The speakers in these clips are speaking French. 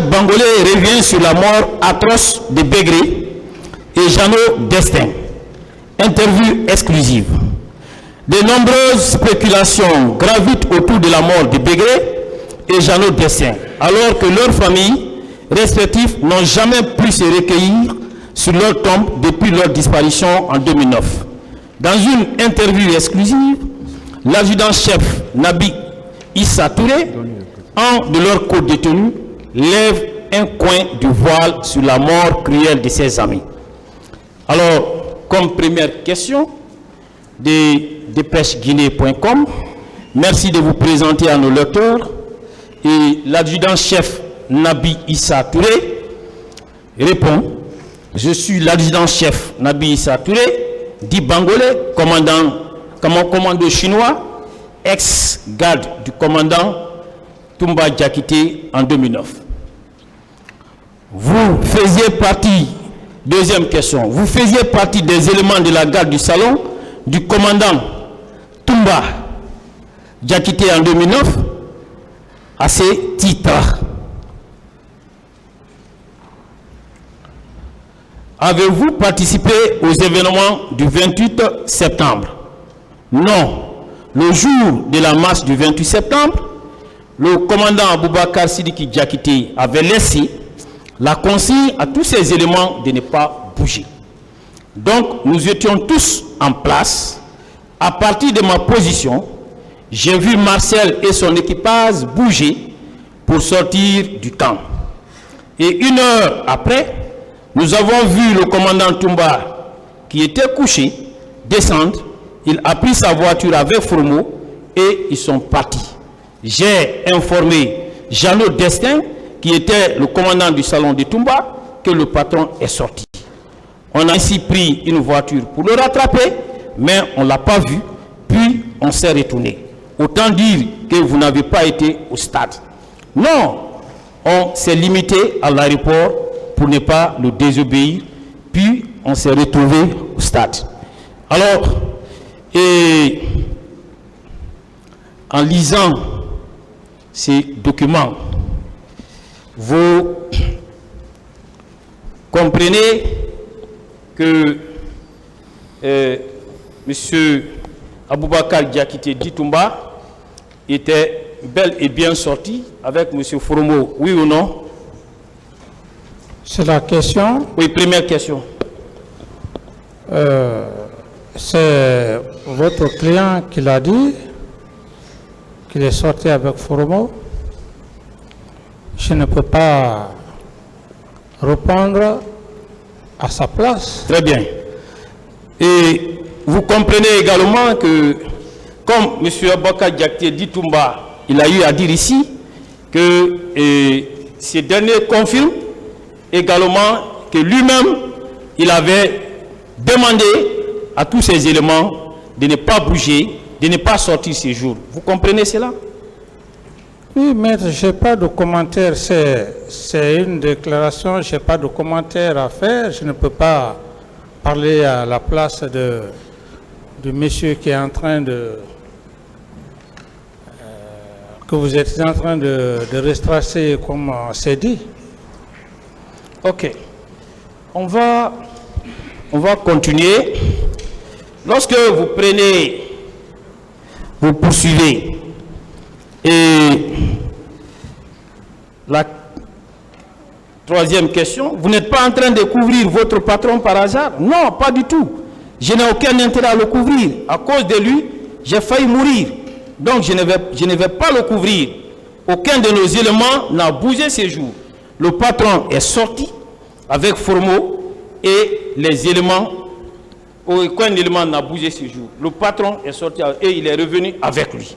Bangolais revient sur la mort atroce de Begré et Jeannot Destin. Interview exclusive. De nombreuses spéculations gravitent autour de la mort de Begré et Jeannot Destin, alors que leurs familles respectives n'ont jamais pu se recueillir sur leur tombe depuis leur disparition en 2009. Dans une interview exclusive, l'adjudant-chef Nabi Issa Touré, un de leurs co-détenus, lève un coin du voile sur la mort cruelle de ses amis. Alors, comme première question de dépêcheguinée.com, merci de vous présenter à nos lecteurs. Et l'adjudant-chef Nabi Issa Touré répond: je suis l'adjudant-chef Nabi Issa Touré, dit Bangolais, commando chinois, ex-garde du commandant Toumba Diakité en 2009. Vous faisiez partie, deuxième question, vous faisiez partie des éléments de la garde du salon du commandant Toumba Diakité en 2009. À ces titres, avez-vous participé aux événements du 28 septembre? Non. Le jour de la marche du 28 septembre, le commandant Aboubakar Sidiki Diakité avait laissé la consigne à tous ces éléments de ne pas bouger. Donc, nous étions tous en place. À partir de ma position, j'ai vu Marcel et son équipage bouger pour sortir du camp. Et une heure après, nous avons vu le commandant Toumba, qui était couché, descendre. Il a pris sa voiture avec Formo et ils sont partis. J'ai informé Jeannot Destin, qui était le commandant du salon de Toumba, que le patron est sorti. On a ainsi pris une voiture pour le rattraper, mais on ne l'a pas vu, puis on s'est retourné. Autant dire que vous n'avez pas été au stade. Non, on s'est limité à l'aéroport pour ne pas le désobéir, puis on s'est retrouvé au stade. Alors, en lisant ces documents, vous comprenez que M. Aboubakar Diakité Ditumba était bel et bien sorti avec M. Foromo, oui ou non? C'est la question. Oui, première question. C'est votre client qui l'a dit, qu'il est sorti avec Foromo. Je ne peux pas répondre à sa place. Très bien. Et vous comprenez également que, comme M. Aboubakar Diakité Ditumba, il a eu à dire ici, que ces derniers confirment également que lui-même, il avait demandé à tous ces éléments de ne pas bouger, de ne pas sortir ces jours. Vous comprenez cela? Oui, maître, je n'ai pas de commentaire. C'est une déclaration, je n'ai pas de commentaire à faire. Je ne peux pas parler à la place du monsieur qui est en train de... que vous êtes en train de retracer comme c'est dit. Ok. On va continuer. Lorsque vous prenez, vous poursuivez, et la troisième question, vous n'êtes pas en train de couvrir votre patron par hasard? Non, pas du tout. Je n'ai aucun intérêt à le couvrir. À cause de lui, j'ai failli mourir. Donc je ne vais pas le couvrir. Aucun de nos éléments n'a bougé ces jours. Le patron est sorti avec Formo et les éléments, aucun élément n'a bougé ce jour. Le patron est sorti et il est revenu avec lui.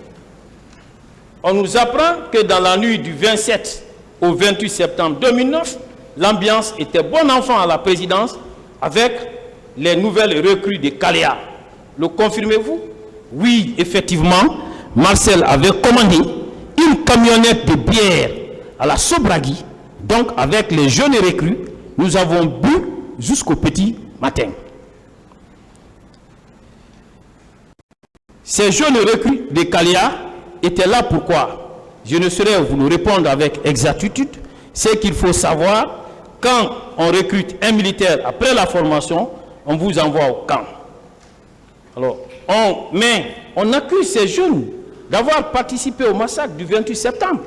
On nous apprend que dans la nuit du 27 au 28 septembre 2009, l'ambiance était bon enfant à la présidence avec les nouvelles recrues de Kaléa. Le confirmez-vous? Oui, effectivement, Marcel avait commandé une camionnette de bière à la Sobragui. Donc, avec les jeunes recrues, nous avons bu jusqu'au petit matin. Ces jeunes recrues de Kaléa étaient là pourquoi? Je ne saurais vous le répondre avec exactitude. c'est qu'il faut savoir, quand on recrute un militaire après la formation, on vous envoie au camp. Alors, on accuse ces jeunes d'avoir participé au massacre du 28 septembre.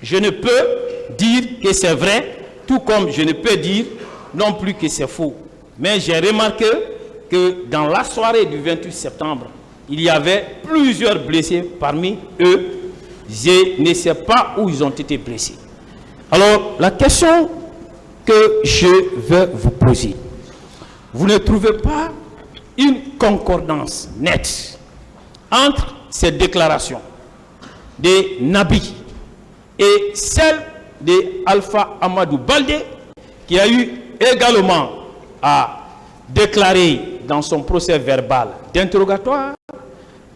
Je ne peux dire que c'est vrai, tout comme je ne peux dire non plus que c'est faux. Mais j'ai remarqué que dans la soirée du 28 septembre, il y avait plusieurs blessés parmi eux. Je ne sais pas où ils ont été blessés. Alors, la question que je veux vous poser, vous ne trouvez pas une concordance nette entre ces déclarations de Nabi et celle de Alpha Amadou Baldé, qui a eu également à déclarer dans son procès verbal d'interrogatoire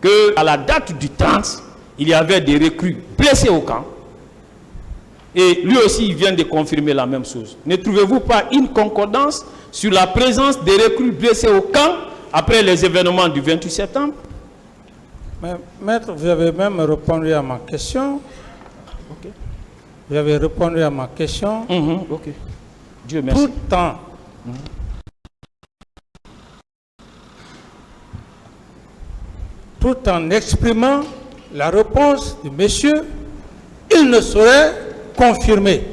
qu'à la date du 30, il y avait des recrues blessés au camp. Et lui aussi, il vient de confirmer la même chose. Ne trouvez-vous pas une concordance sur la présence des recrues blessés au camp après les événements du 28 septembre? Mais, maître, vous avez même répondu à ma question. Ok. Vous avez répondu à ma question. Ok. Dieu merci. Tout en exprimant la réponse du monsieur, il ne saurait confirmer.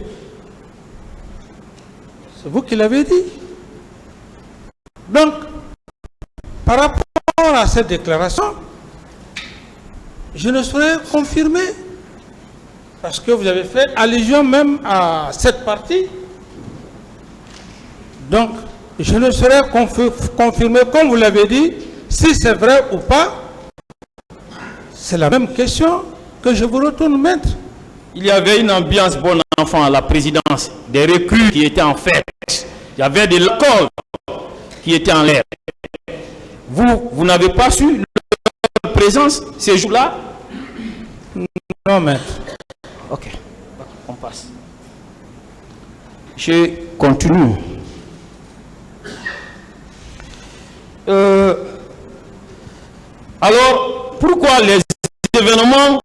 C'est vous qui l'avez dit. Donc, par rapport à cette déclaration, je ne saurais confirmer, parce que vous avez fait allusion même à cette partie. Donc, je ne saurais confirmer, comme vous l'avez dit, si c'est vrai ou pas. C'est la même question que je vous retourne, maître. Il y avait une ambiance bon enfant à la présidence, des recrues qui étaient en fête. Il y avait de l'alcool qui était en l'air. Vous n'avez pas su leur présence ces jours-là? Non, maître. Ok, on passe. Je continue. Alors, pourquoi les événements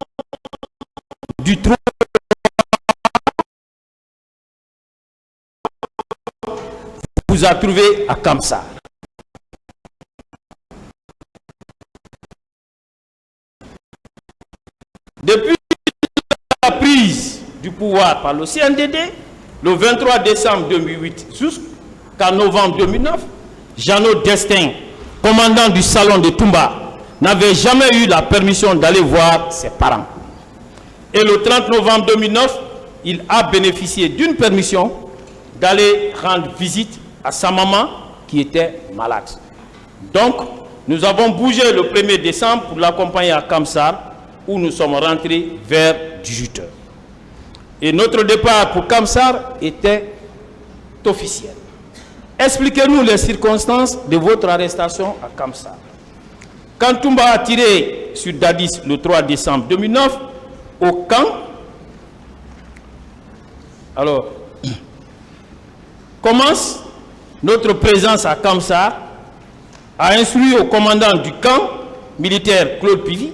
du 3 vous a trouvé à Kamsar? Depuis la prise du pouvoir par le CNDD, le 23 décembre 2008 jusqu'à novembre 2009, Jeannot Destin, commandant du salon de Toumba, n'avait jamais eu la permission d'aller voir ses parents. Et le 30 novembre 2009, il a bénéficié d'une permission d'aller rendre visite à sa maman qui était malade. Donc, nous avons bougé le 1er décembre pour l'accompagner à Kamsar, où nous sommes rentrés vers 18 h. Et notre départ pour Kamsar était officiel. Expliquez-nous les circonstances de votre arrestation à Kamsar. Quand Toumba a tiré sur Dadis le 3 décembre 2009, au camp, alors, commence notre présence à Kamsar, a instruit au commandant du camp militaire Claude Pivy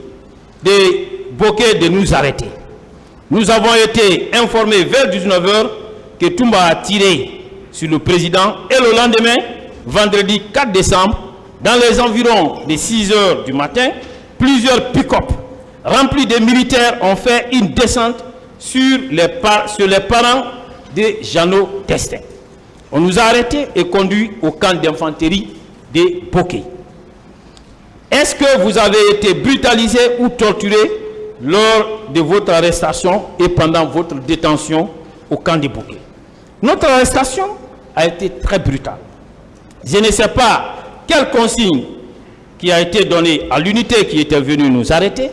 de Bokeh de nous arrêter. Nous avons été informés vers 19 h que Toumba a tiré sur le président et le lendemain, vendredi 4 décembre, dans les environs de 6 h du matin, plusieurs pick-up remplis de militaires ont fait une descente sur les parents de Jeannot Destin. On nous a arrêtés et conduits au camp d'infanterie de Bokeh. Est-ce que vous avez été brutalisé ou torturé lors de votre arrestation et pendant votre détention au camp de Bokeh? Notre arrestation a été très brutale. Je ne sais pas quelle consigne qui a été donnée à l'unité qui était venue nous arrêter,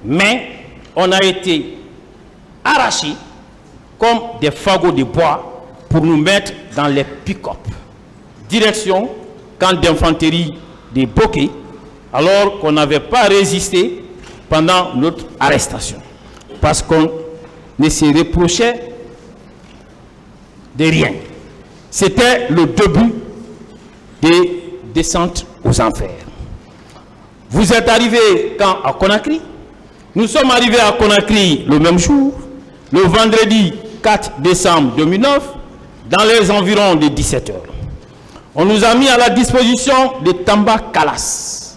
mais on a été arrachés comme des fagots de bois pour nous mettre dans les pick-up. Direction camp d'infanterie de Bokeh, alors qu'on n'avait pas résisté pendant notre arrestation. Parce qu'on ne se reprochait de rien. C'était le début des descentes aux enfers. Vous êtes arrivés quand à Conakry? Nous sommes arrivés à Conakry le même jour, le vendredi 4 décembre 2009, dans les environs de 17 h. On nous a mis à la disposition de Tamba Kalas,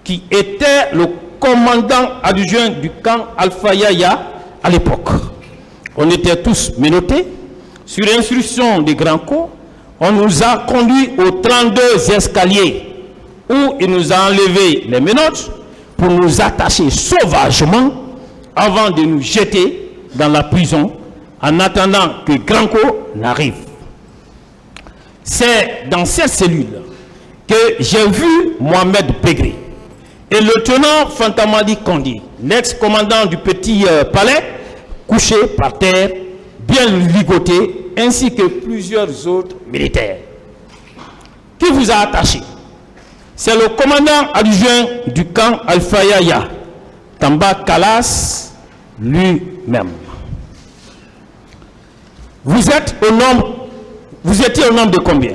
qui était le commandant adjoint du camp Alpha Yaya à l'époque. On était tous menottés. Sur instruction de Granco, on nous a conduits aux 32 escaliers où il nous a enlevé les menottes pour nous attacher sauvagement avant de nous jeter dans la prison en attendant que Granco n'arrive. C'est dans cette cellule que j'ai vu Mohamed Begré et le tenant Fantamadi Kondi, l'ex-commandant du petit palais, couché par terre, bien ligoté, ainsi que plusieurs autres militaires. Qui vous a attaché? C'est le commandant adjoint du camp Alpha Yaya, Tamba Kalas lui-même. Vous étiez au nombre de combien?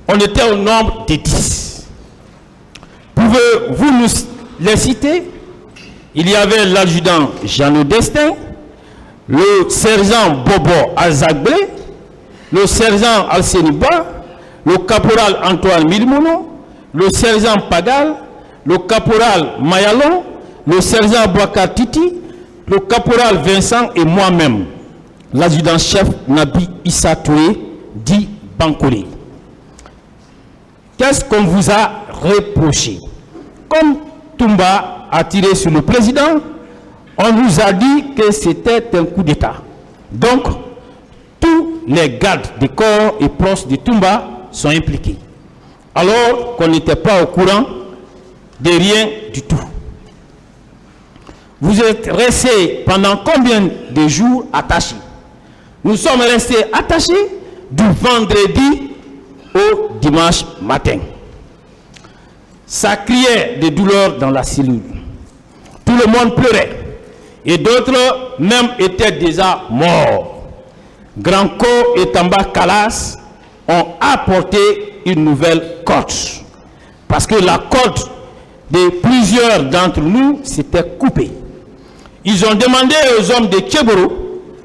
On était au nombre de 10. Pouvez-vous nous les citer? Il y avait l'adjudant Jeannot Destin, le sergent Bobo Azagbe, le sergent Alseniba, le caporal Antoine Milmono, le sergent Pagal, le caporal Mayalon, le sergent Bouakar Titi, le caporal Vincent et moi-même, l'adjudant-chef Nabi Issa Toué, dit Bankole. Qu'est-ce qu'on vous a reproché? Comme Toumba a tiré sur le président, on nous a dit que c'était un coup d'État. Donc, tous les gardes du corps et proches de Toumba sont impliqués. Alors qu'on n'était pas au courant de rien du tout. Vous êtes restés pendant combien de jours attachés? Nous sommes restés attachés du vendredi au dimanche matin. Ça criait de douleur dans la cellule. Tout le monde pleurait. Et d'autres même étaient déjà morts. Granco et Tamba Kalas ont apporté une nouvelle corde. Parce que la corde de plusieurs d'entre nous s'était coupée. Ils ont demandé aux hommes de Kéboro,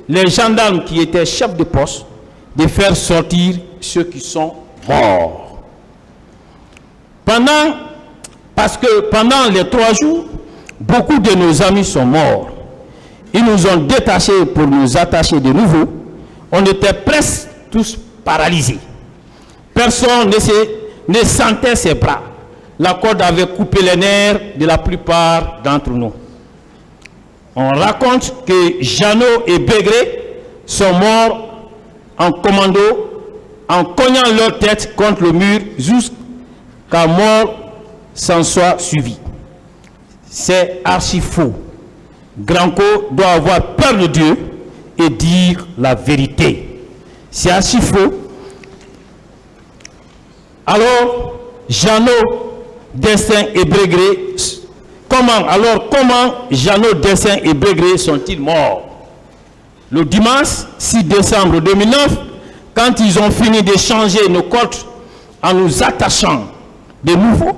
les gendarmes qui étaient chefs de poste, de faire sortir ceux qui sont morts. Parce que pendant les 3 jours, beaucoup de nos amis sont morts. Ils nous ont détachés pour nous attacher de nouveau. On était presque tous paralysés. Personne ne sentait ses bras. La corde avait coupé les nerfs de la plupart d'entre nous. On raconte que Jeannot et Begré sont morts en commando, en cognant leur tête contre le mur jusqu'à mort s'en soit suivi. C'est archi faux. Granco doit avoir peur de Dieu et dire la vérité. C'est archi faux. Alors, Jeannot, Destin et Begré, comment Jeannot, Destin et Begré sont-ils morts? Le dimanche 6 décembre 2009, quand ils ont fini d'échanger nos cordes en nous attachant de nouveau,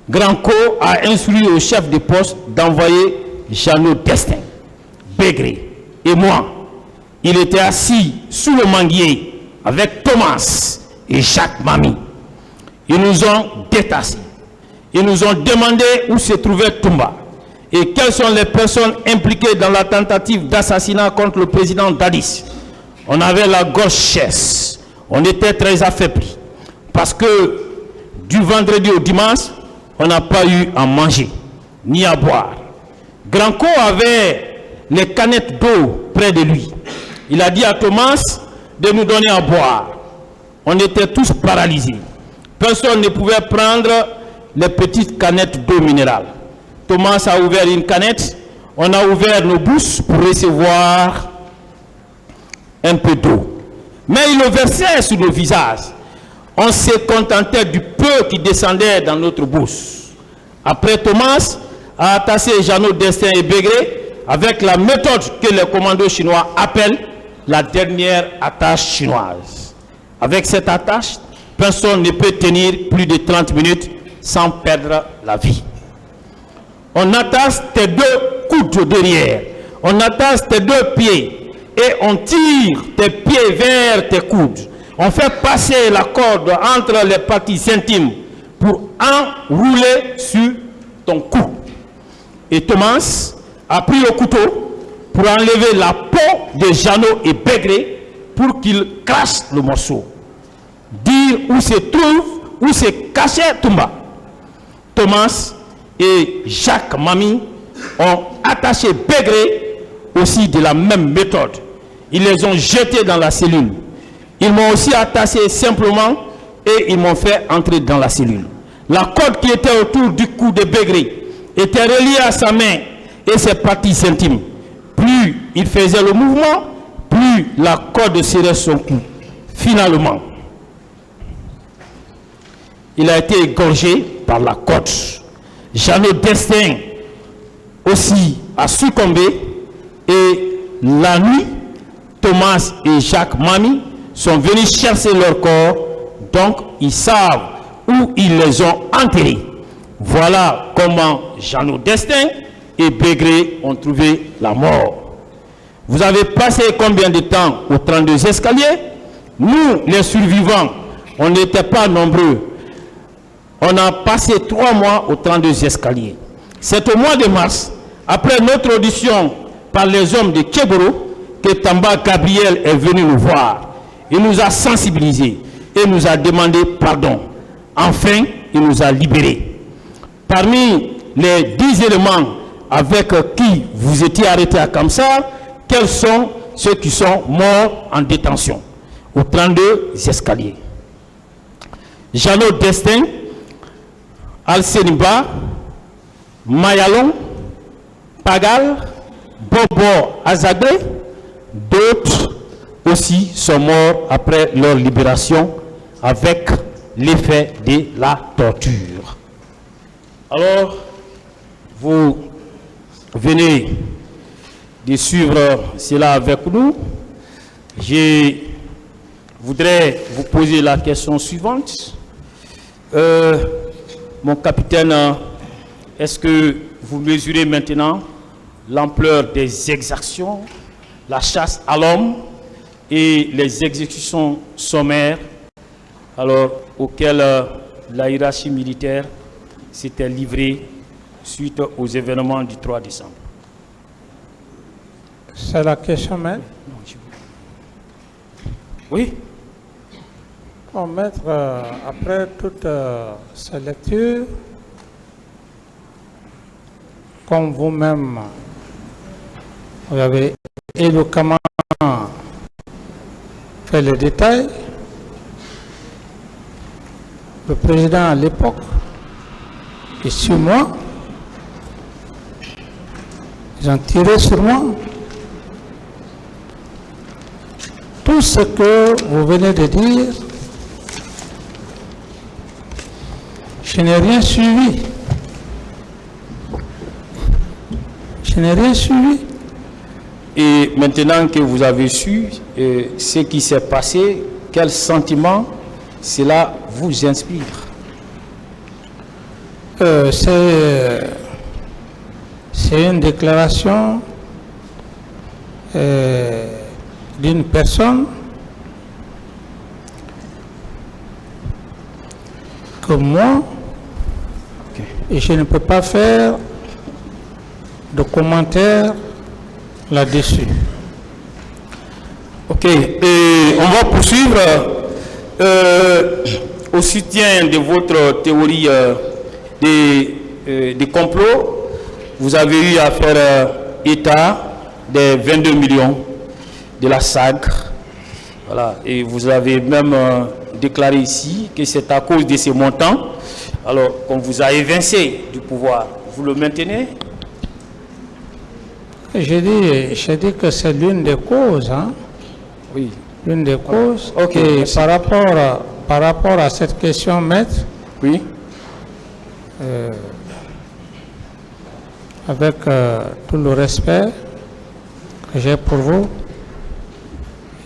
Granco a instruit au chef de poste d'envoyer Jeannot Destin, Begré et moi. Il était assis sous le manguier avec Thomas et Jacques Mami. Ils nous ont détachés. Ils nous ont demandé où se trouvait Toumba et quelles sont les personnes impliquées dans la tentative d'assassinat contre le président Dadis. On avait la gorge chère. On était très affaiblis parce que du vendredi au dimanche, on n'a pas eu à manger ni à boire. Granco avait les canettes d'eau près de lui. Il a dit à Thomas de nous donner à boire. On était tous paralysés. Personne ne pouvait prendre les petites canettes d'eau minérale. Thomas a ouvert une canette. On a ouvert nos bouches pour recevoir un peu d'eau. Mais il le versait sur nos visages. On se contentait du peu qui descendait dans notre bouche. Après, Thomas a attaché Jeannot, Destin et Begré avec la méthode que les commandos chinois appellent la dernière attache chinoise. Avec cette attache, personne ne peut tenir plus de 30 minutes sans perdre la vie. On attache tes 2 coudes derrière, on attache tes 2 pieds et on tire tes pieds vers tes coudes. On fait passer la corde entre les parties intimes pour enrouler sur ton cou. Et Thomas a pris le couteau pour enlever la peau de Jeannot et Begré pour qu'il crache le morceau. Dire où se trouve, où se cachait Toumba. Thomas et Jacques Mami ont attaché Begré aussi de la même méthode. Ils les ont jetés dans la cellule. Ils m'ont aussi attaché simplement et ils m'ont fait entrer dans la cellule. La corde qui était autour du cou de Begré était reliée à sa main et ses parties intimes. Plus il faisait le mouvement, plus la corde serrait son cou. Finalement, il a été égorgé par la corde. Jeannot Destin aussi a succombé et la nuit, Thomas et Jacques Mami sont venus chercher leur corps, donc ils savent où ils les ont enterrés. Voilà comment Jeannot Destin et Begré ont trouvé la mort. Vous avez passé combien de temps aux 32 escaliers? Nous, les survivants, on n'était pas nombreux. On a passé 3 mois aux 32 escaliers. C'est au mois de mars, après notre audition par les hommes de Kéboro, que Tamba Gabriel est venu nous voir. Il nous a sensibilisés et nous a demandé pardon. Enfin, il nous a libérés. Parmi les 10 éléments avec qui vous étiez arrêtés à Kamsar, quels sont ceux qui sont morts en détention aux 32 escaliers? Jeannot Destin, Al-Seniba, Mayalon, Pagal, Bobo Azagbe, d'autres aussi sont morts après leur libération avec l'effet de la torture. Alors, vous venez de suivre cela avec nous. Je voudrais vous poser la question suivante. Mon capitaine, est-ce que vous mesurez maintenant l'ampleur des exactions, la chasse à l'homme et les exécutions sommaires auxquelles la hiérarchie militaire s'était livrée suite aux événements du 3 décembre? C'est la question même. Oui. Bon, maître, après toute ces lectures, comme vous-même, vous avez éloquemment fait les détails, le président à l'époque, et sur moi, ils ont tiré sur moi. Tout ce que vous venez de dire, je n'ai rien suivi. Je n'ai rien suivi. Et maintenant que vous avez su ce qui s'est passé, quel sentiment cela vous inspire? C'est une déclaration d'une personne que moi, et je ne peux pas faire de commentaires là-dessus. Ok, et on va poursuivre au soutien de votre théorie des complots. Vous avez eu à faire état des 22 millions de la SAG. Voilà, et vous avez même déclaré ici que c'est à cause de ces montants, alors qu'on vous a évincé du pouvoir. Vous le maintenez? J'ai dit que c'est l'une des causes. Hein? Oui. L'une des causes. Ok. Et par rapport à cette question, maître, Oui. Avec tout le respect que j'ai pour vous,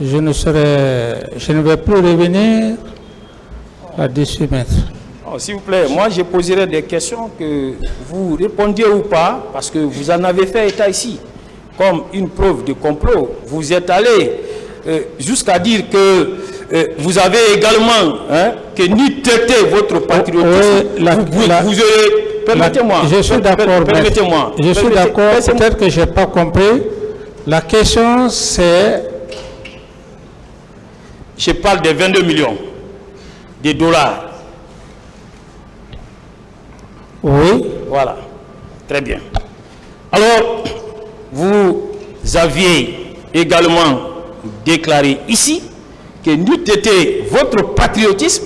je ne vais plus revenir là-dessus, maître. Oh, s'il vous plaît, moi je poserai des questions que vous répondiez ou pas, parce que vous en avez fait état ici. comme une preuve de complot. Vous êtes allé jusqu'à dire que vous avez également que ni traité votre patriotisme. Vous aurez... Permettez-moi. Je suis d'accord. Permettez-moi. Je suis d'accord. Peut-être que je n'ai pas compris. La question, c'est... Je parle des 22 millions de dollars. Oui. Voilà. Très bien. Alors, vous aviez également déclaré ici que n'eût été votre patriotisme,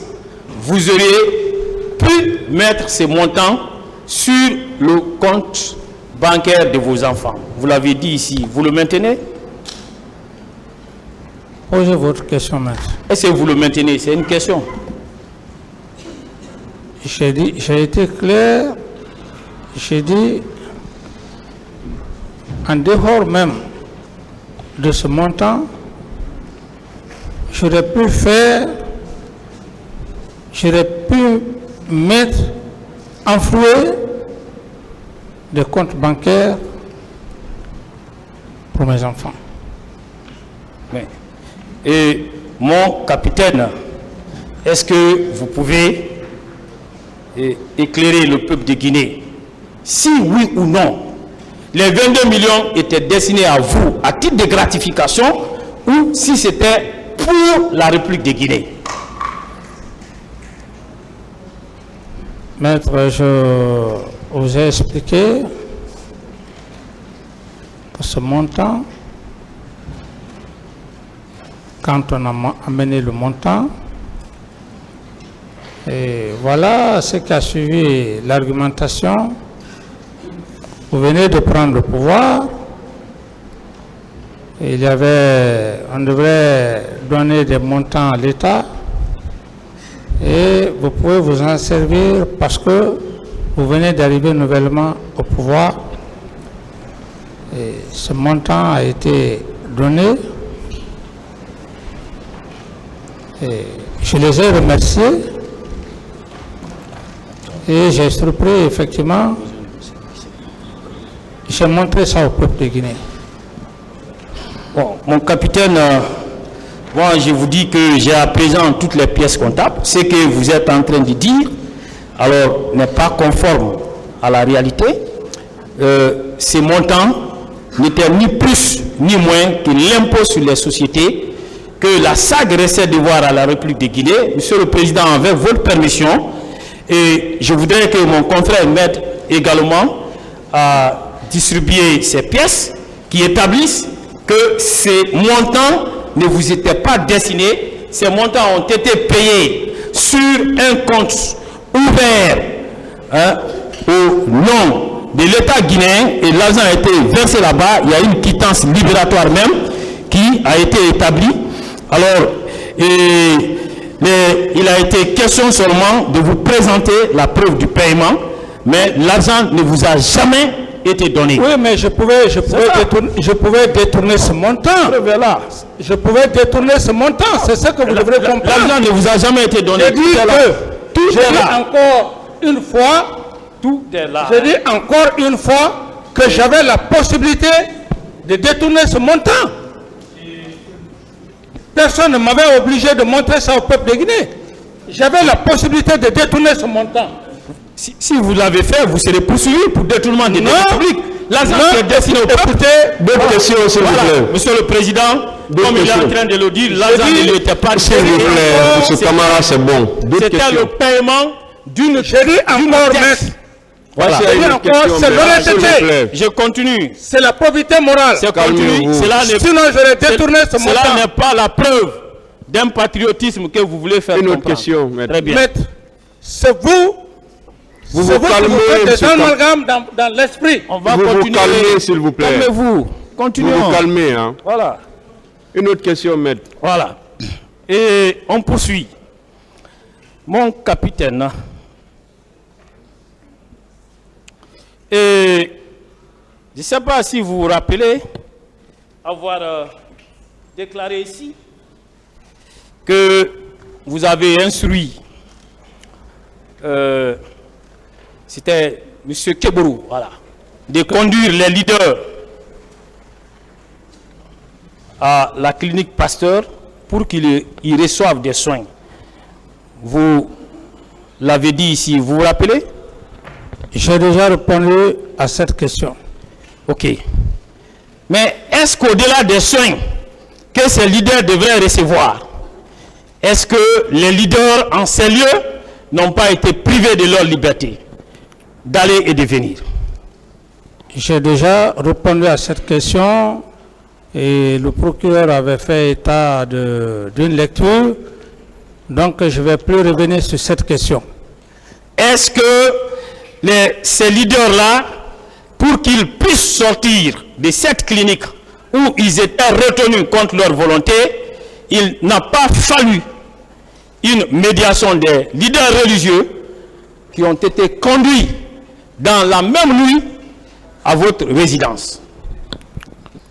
vous auriez pu mettre ces montants sur le compte bancaire de vos enfants. Vous l'avez dit ici. Vous le maintenez? Posez votre question, maître. Est-ce que vous le maintenez? C'est une question. J'ai été clair. J'ai dit, en dehors même de ce montant, j'aurais pu mettre, enflouer des comptes bancaires pour mes enfants. Oui. Et mon capitaine, est-ce que vous pouvez éclairer le peuple de Guinée? Si oui ou non, les 22 millions étaient destinés à vous à titre de gratification ou si c'était pour la République de Guinée? Maître, je vous ai expliqué que ce montant, quand on a amené le montant, et voilà ce qui a suivi l'argumentation. Vous venez de prendre le pouvoir. On devrait donner des montants à l'État et vous pouvez vous en servir parce que vous venez d'arriver nouvellement au pouvoir. Et ce montant a été donné. Et je les ai remerciés et j'ai surpris effectivement. J'ai montré ça au peuple de Guinée. Bon, mon capitaine, moi je vous dis que j'ai à présent toutes les pièces comptables. Ce que vous êtes en train de dire, alors n'est pas conforme à la réalité. Ces montants n'étaient ni plus ni moins que l'impôt sur les sociétés que la SAG restait devoir à la République de Guinée. Monsieur le Président, avec votre permission, et je voudrais que mon confrère m'aide également à distribuer ces pièces qui établissent que ces montants ne vous étaient pas destinés. Ces montants ont été payés sur un compte ouvert au nom de l'État guinéen et l'argent a été versé là-bas. Il y a une quittance libératoire même qui a été établie. Alors, il a été question seulement de vous présenter la preuve du paiement, mais l'argent ne vous a jamais été donné. Oui, mais je pouvais détourner ce montant. Je pouvais détourner ce montant, c'est ce que vous devrez comprendre. L'argent ne vous a jamais été donné. Je dis encore une fois, je dis encore une fois que j'avais la possibilité de détourner ce montant. Personne ne m'avait obligé de montrer ça au peuple de Guinée. J'avais la possibilité de détourner ce montant. Si vous l'avez fait, vous serez poursuivi pour détournement des deniers publics. L'argent qui est destiné au peuple. D'autres questions, s'il vous plaît. Monsieur le Président, comme il est en train de le dire, l'argent ne lui était pas destiné. S'il vous plaît, M. Camara, c'est bon. C'était le paiement d'une... Je dis encore, maître. Voilà. C'est l'honnêteté. Je continue. C'est la probité morale. Sinon, j'aurais détourné ce montant. Cela n'est pas la preuve d'un patriotisme que vous voulez faire comprendre. Une autre question, maître. Très bien. Maître, c'est vous... Vous calmez, des amalgames dans l'esprit. On va continuer. Vous calmez, s'il vous plaît. Calmez-vous. Continuons. Vous calmez, hein. Voilà. Une autre question, maître. Voilà. Et on poursuit. Mon capitaine, et je ne sais pas si vous vous rappelez avoir déclaré ici que vous avez instruit c'était M. Keborou, voilà, de conduire les leaders à la clinique Pasteur pour qu'ils y reçoivent des soins. Vous l'avez dit ici, vous vous rappelez? J'ai déjà répondu à cette question. Ok. Mais est-ce qu'au-delà des soins que ces leaders devraient recevoir, est-ce que les leaders en ces lieux n'ont pas été privés de leur liberté d'aller et de venir? J'ai déjà répondu à cette question et le procureur avait fait état d'une lecture, donc je ne vais plus revenir sur cette question. Est-ce que ces leaders-là, pour qu'ils puissent sortir de cette clinique où ils étaient retenus contre leur volonté, il n'a pas fallu une médiation des leaders religieux qui ont été conduits dans la même nuit à votre résidence?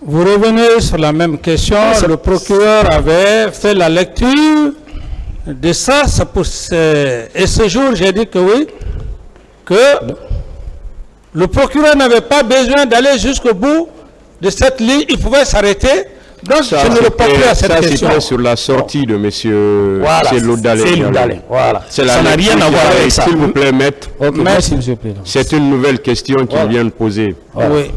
Vous revenez sur la même question. Le procureur avait fait la lecture de ça. Et ce jour, j'ai dit que oui, que le procureur n'avait pas besoin d'aller jusqu'au bout de cette ligne. Il pouvait s'arrêter. Donc, je ne réponds plus à cette question. C'était sur la sortie de M. Seloudalé. Voilà. Ça n'a rien à voir avec ça. S'il vous plaît, maître. Okay. Merci, M. le Président. C'est une nouvelle question qu'il vient de poser. Voilà. Oui.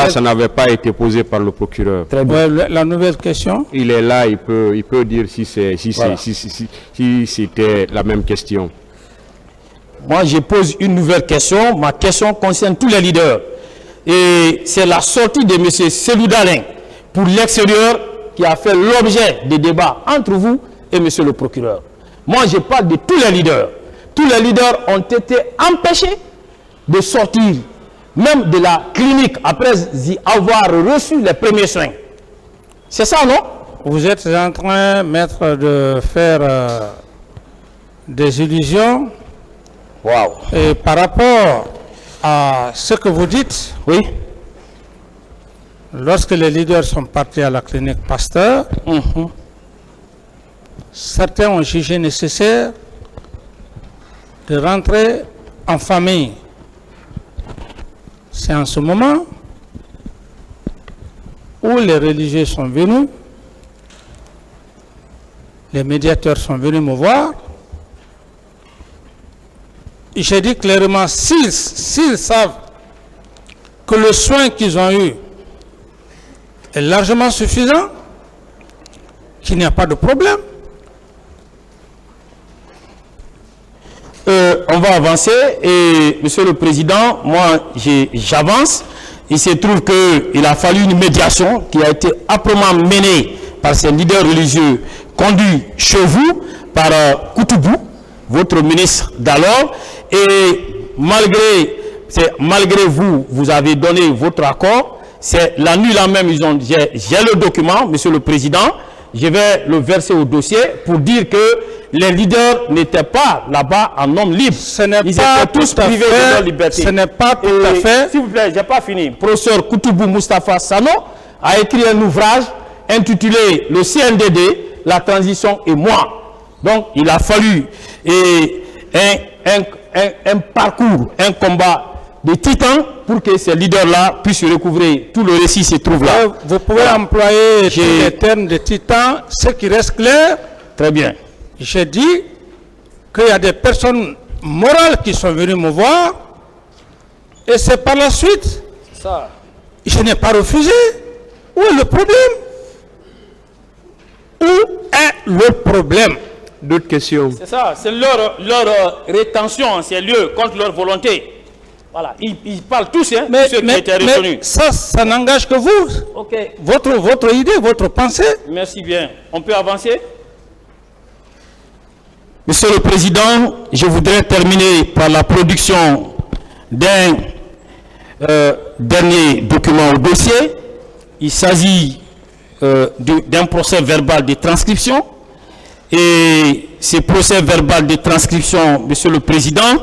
Ça n'avait pas été posé par le procureur. Très bien. Ouais, la nouvelle question. Il est là, il peut dire si c'était la même question. Moi, je pose une nouvelle question. Ma question concerne tous les leaders. Et c'est la sortie de M. Seloudalé pour l'extérieur qui a fait l'objet des débats entre vous et M. le procureur. Moi, je parle de tous les leaders. Tous les leaders ont été empêchés de sortir, même de la clinique, après y avoir reçu les premiers soins. C'est ça, non? Vous êtes en train, maître, de faire des illusions. Wow. Et par rapport à ce que vous dites, oui. Lorsque les leaders sont partis à la clinique Pasteur, certains ont jugé nécessaire de rentrer en famille. C'est en ce moment où les religieux sont venus, les médiateurs sont venus me voir. J'ai dit clairement, s'ils savent que le soin qu'ils ont eu est largement suffisant, qu'il n'y a pas de problème. On va avancer et Monsieur le Président, moi j'avance. Il se trouve qu'il a fallu une médiation qui a été âprement menée par ces leaders religieux conduits chez vous par Koutoubou, votre ministre d'alors, et malgré vous, vous avez donné votre accord. C'est la nuit là même, j'ai le document, Monsieur le Président, je vais le verser au dossier pour dire que les leaders n'étaient pas là-bas en homme libre. Ils étaient tous privés de leur liberté. Ce n'est pas tout à fait. S'il vous plaît, je n'ai pas fini. Professeur Koutoubou Moustapha Sano a écrit un ouvrage intitulé « Le CNDD, la transition et moi ». Donc, il a fallu un parcours, un combat de titans pour que ces leaders-là puissent recouvrer. Tout le récit se trouve là. Vous pouvez employer les termes de titans. Ce qui reste clair, très bien. J'ai dit qu'il y a des personnes morales qui sont venues me voir et c'est par la suite, ça. Je n'ai pas refusé. Où est le problème? Où est le problème? D'autres questions? C'est ça, c'est leur rétention en ces lieux contre leur volonté. Voilà, ils parlent tous, hein, ceux qui étaient retenus. Ça n'engage que vous. Ok. Votre idée, votre pensée. Merci bien. On peut avancer? Monsieur le Président, je voudrais terminer par la production d'un dernier document au dossier. Il s'agit d'un procès verbal de transcription. Et ce procès verbal de transcription, Monsieur le Président,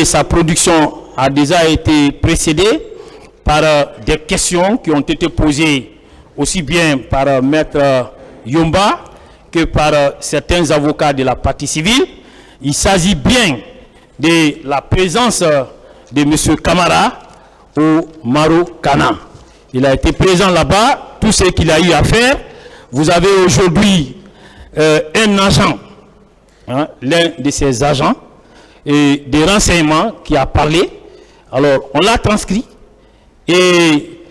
sa production a déjà été précédée par des questions qui ont été posées aussi bien par Maître Yomba que par certains avocats de la partie civile. Il s'agit bien de la présence de M. Camara au Maro Kana. Il a été présent là-bas, tout ce qu'il a eu à faire. Vous avez aujourd'hui un agent, hein, l'un de ses agents, et des renseignements qui a parlé. Alors, on l'a transcrit. Et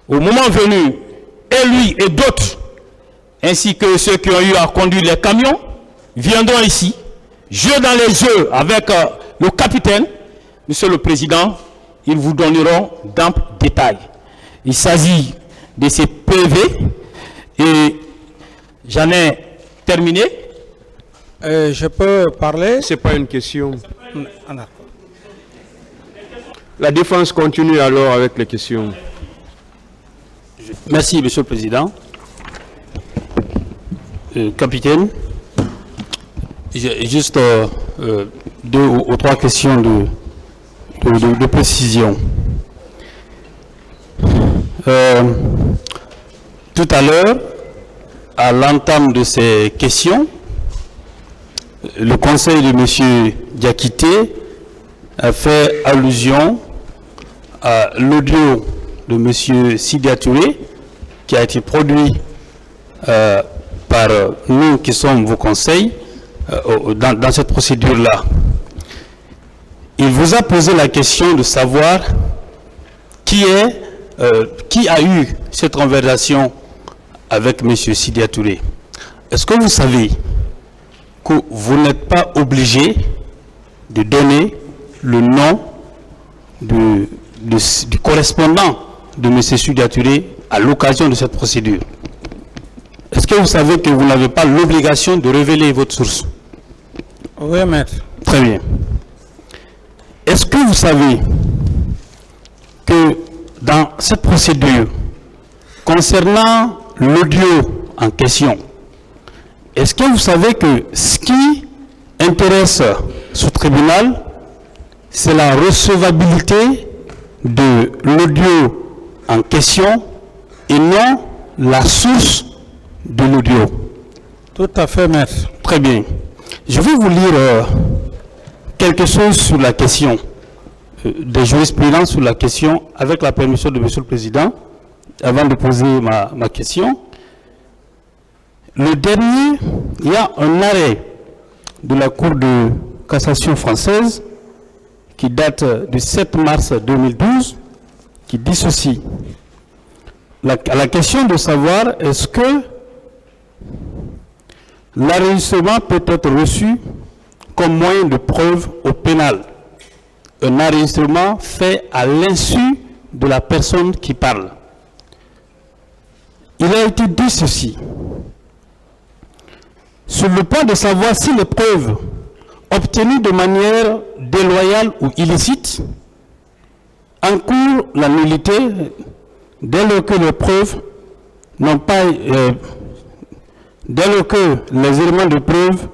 au moment venu, et lui et d'autres, ainsi que ceux qui ont eu à conduire les camions, viendront ici, jeu dans les yeux avec le capitaine. Monsieur le Président, ils vous donneront d'amples détails. Il s'agit de ces PV et j'en ai terminé. Je peux parler? Ce n'est pas une question. Ah, d'accord. La défense continue alors avec les questions. Merci, Monsieur le Président. Capitaine, j'ai juste 2 ou 3 questions de précision. Tout à l'heure, à l'entame de ces questions, le conseil de M. Diakité a fait allusion à l'audio de M. Sidya Touré qui a été produit par nous qui sommes vos conseils dans cette procédure-là. Il vous a posé la question de savoir qui a eu cette conversation avec M. Sidya Touré. Est-ce que vous savez que vous n'êtes pas obligé de donner le nom du correspondant de M. Sidya Touré à l'occasion de cette procédure? Est-ce que vous savez que vous n'avez pas l'obligation de révéler votre source? Oui, maître. Très bien. Est-ce que vous savez que dans cette procédure, concernant l'audio en question, est-ce que vous savez que ce qui intéresse ce tribunal, c'est la recevabilité de l'audio en question et non la source de l'audio? Tout à fait, maître. Très bien. Je vais vous lire quelque chose sur la question, des jurisprudences sur la question, avec la permission de Monsieur le Président, avant de poser ma question. Le dernier, il y a un arrêt de la Cour de cassation française qui date du 7 mars 2012, qui dit ceci. À la question de savoir est-ce que l'enregistrement peut être reçu comme moyen de preuve au pénal. Un enregistrement fait à l'insu de la personne qui parle. Il a été dit ceci. Sur le point de savoir si les preuves obtenues de manière déloyale ou illicite encourent la nullité dès lors que les preuves n'ont pas... dès lors que les éléments de preuve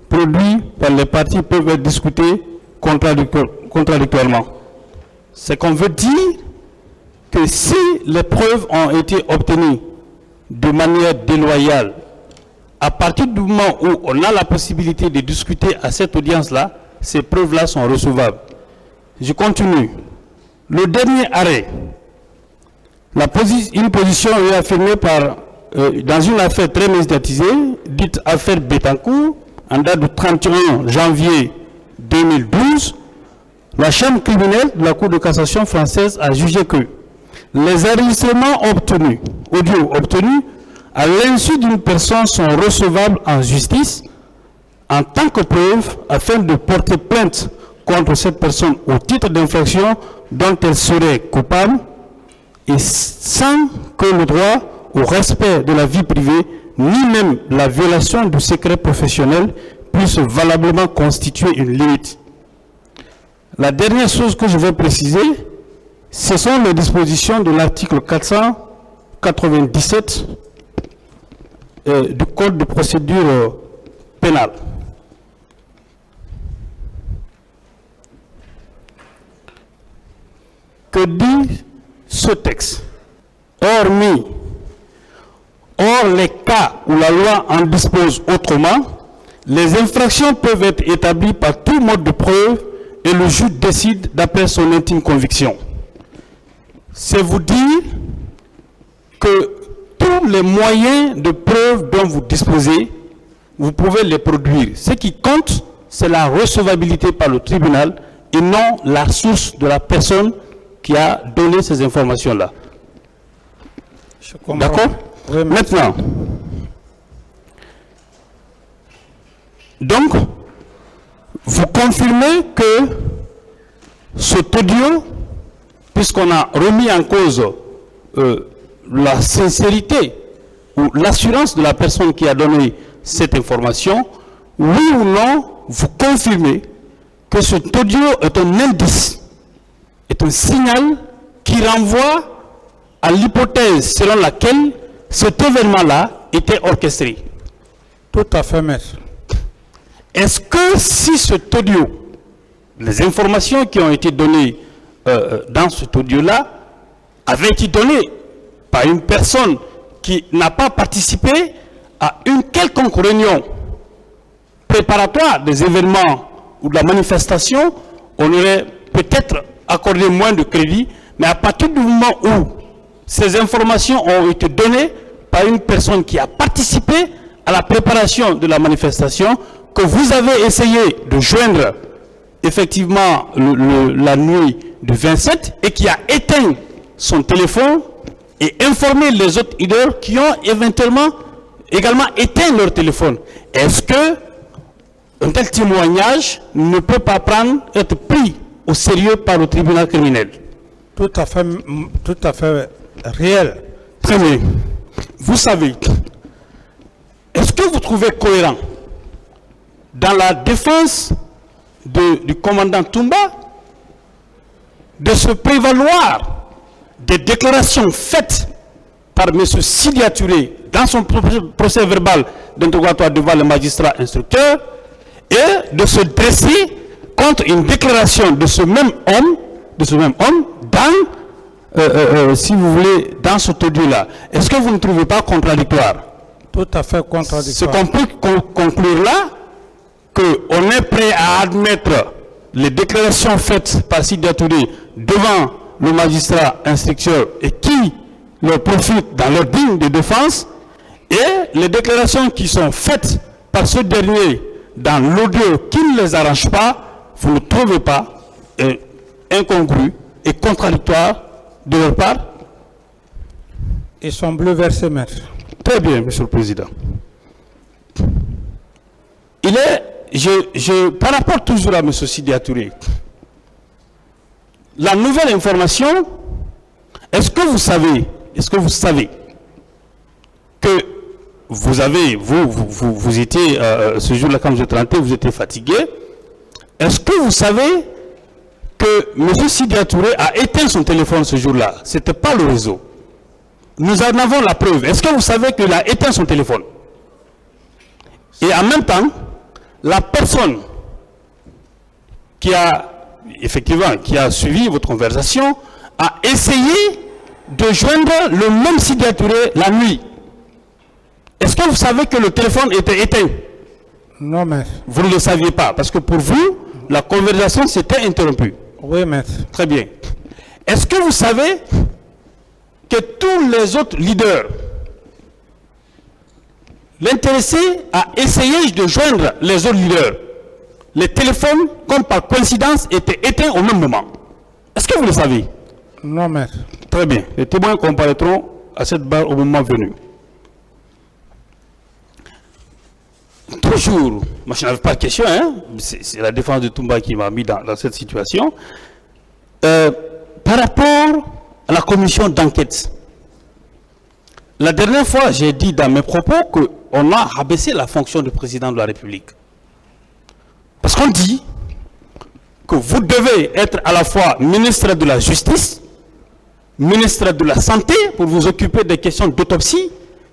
produits par les parties peuvent être discutés contradictoirement. C'est qu'on veut dire que si les preuves ont été obtenues de manière déloyale, à partir du moment où on a la possibilité de discuter à cette audience-là, ces preuves-là sont recevables. Je continue. Le dernier arrêt, une position réaffirmée par dans une affaire très médiatisée, dite affaire Bettencourt, en date du 31 janvier 2012, la chambre criminelle de la Cour de cassation française a jugé que les enregistrements audio obtenus à l'insu d'une personne sont recevables en justice en tant que preuve afin de porter plainte contre cette personne au titre d'infraction dont elle serait coupable et sans que le droit au respect de la vie privée, ni même la violation du secret professionnel puisse valablement constituer une limite. La dernière chose que je veux préciser, ce sont les dispositions de l'article 497 du Code de procédure pénale. Que dit ce texte? Or, les cas où la loi en dispose autrement, les infractions peuvent être établies par tout mode de preuve et le juge décide d'après son intime conviction. C'est vous dire que tous les moyens de preuve dont vous disposez, vous pouvez les produire. Ce qui compte, c'est la recevabilité par le tribunal et non la source de la personne qui a donné ces informations-là. Je comprends. D'accord? Oui, merci. Maintenant, donc, vous confirmez que cet audio, puisqu'on a remis en cause la sincérité ou l'assurance de la personne qui a donné cette information, oui ou non, vous confirmez que cet audio est un indice, est un signal qui renvoie à l'hypothèse selon laquelle cet événement-là était orchestré. Tout à fait, maître. Est-ce que si cet audio, les informations qui ont été données dans cet audio-là, avaient été données par une personne qui n'a pas participé à une quelconque réunion préparatoire des événements ou de la manifestation, on aurait peut-être accordé moins de crédit, mais à partir du moment où ces informations ont été données par une personne qui a participé à la préparation de la manifestation, que vous avez essayé de joindre effectivement la nuit du 27 et qui a éteint son téléphone et informé les autres leaders qui ont éventuellement également éteint leur téléphone. Est-ce que un tel témoignage ne peut pas être pris au sérieux par le tribunal criminel? Tout à fait réel. Très bien. Vous savez, est-ce que vous trouvez cohérent dans la défense du commandant Toumba de se prévaloir des déclarations faites par M. Sidia Touré dans son procès verbal d'interrogatoire devant le magistrat instructeur et de se dresser contre une déclaration de ce même homme dans, si vous voulez, dans ce audio-là? Est-ce que vous ne trouvez pas contradictoire? Tout à fait contradictoire. Ce qu'on peut conclure là, qu'on est prêt à admettre les déclarations faites par Sidia Touré devant le magistrat instructeur et qui leur profitent dans leur digne de défense, et les déclarations qui sont faites par ce dernier dans l'audio qui ne les arrange pas, vous ne trouvez pas incongru et contradictoire de leur part? Ils sont bouleversés, maître. Très bien, Monsieur le Président. Par rapport toujours à M. Sidia Touré, la nouvelle information, est-ce que vous savez que vous étiez, ce jour-là, quand vous êtes rentré, vous étiez fatigué. Est-ce que vous savez que M. Sidia Touré a éteint son téléphone ce jour-là? Ce n'était pas le réseau. Nous en avons la preuve. Est-ce que vous savez qu'il a éteint son téléphone? Et en même temps, la personne qui a suivi votre conversation a essayé de joindre le même Sidia Touré la nuit. Est-ce que vous savez que le téléphone était éteint? Non, maître. Vous ne le saviez pas, parce que pour vous, la conversation s'était interrompue. Oui, maître. Très bien. Est-ce que vous savez que tous les autres leaders, l'intéressé a essayé de joindre les autres leaders? Les téléphones, comme par coïncidence, étaient éteints au même moment. Est-ce que vous le savez? Non, maître. Très bien. Les témoins comparaîtront à cette barre au moment venu. Toujours, moi je n'avais pas de question, hein? C'est la défense de Toumba qui m'a mis dans cette situation. Par rapport à la commission d'enquête, la dernière fois, j'ai dit dans mes propos qu'on a rabaissé la fonction de président de la République. Parce qu'on dit que vous devez être à la fois ministre de la Justice, ministre de la Santé pour vous occuper des questions d'autopsie,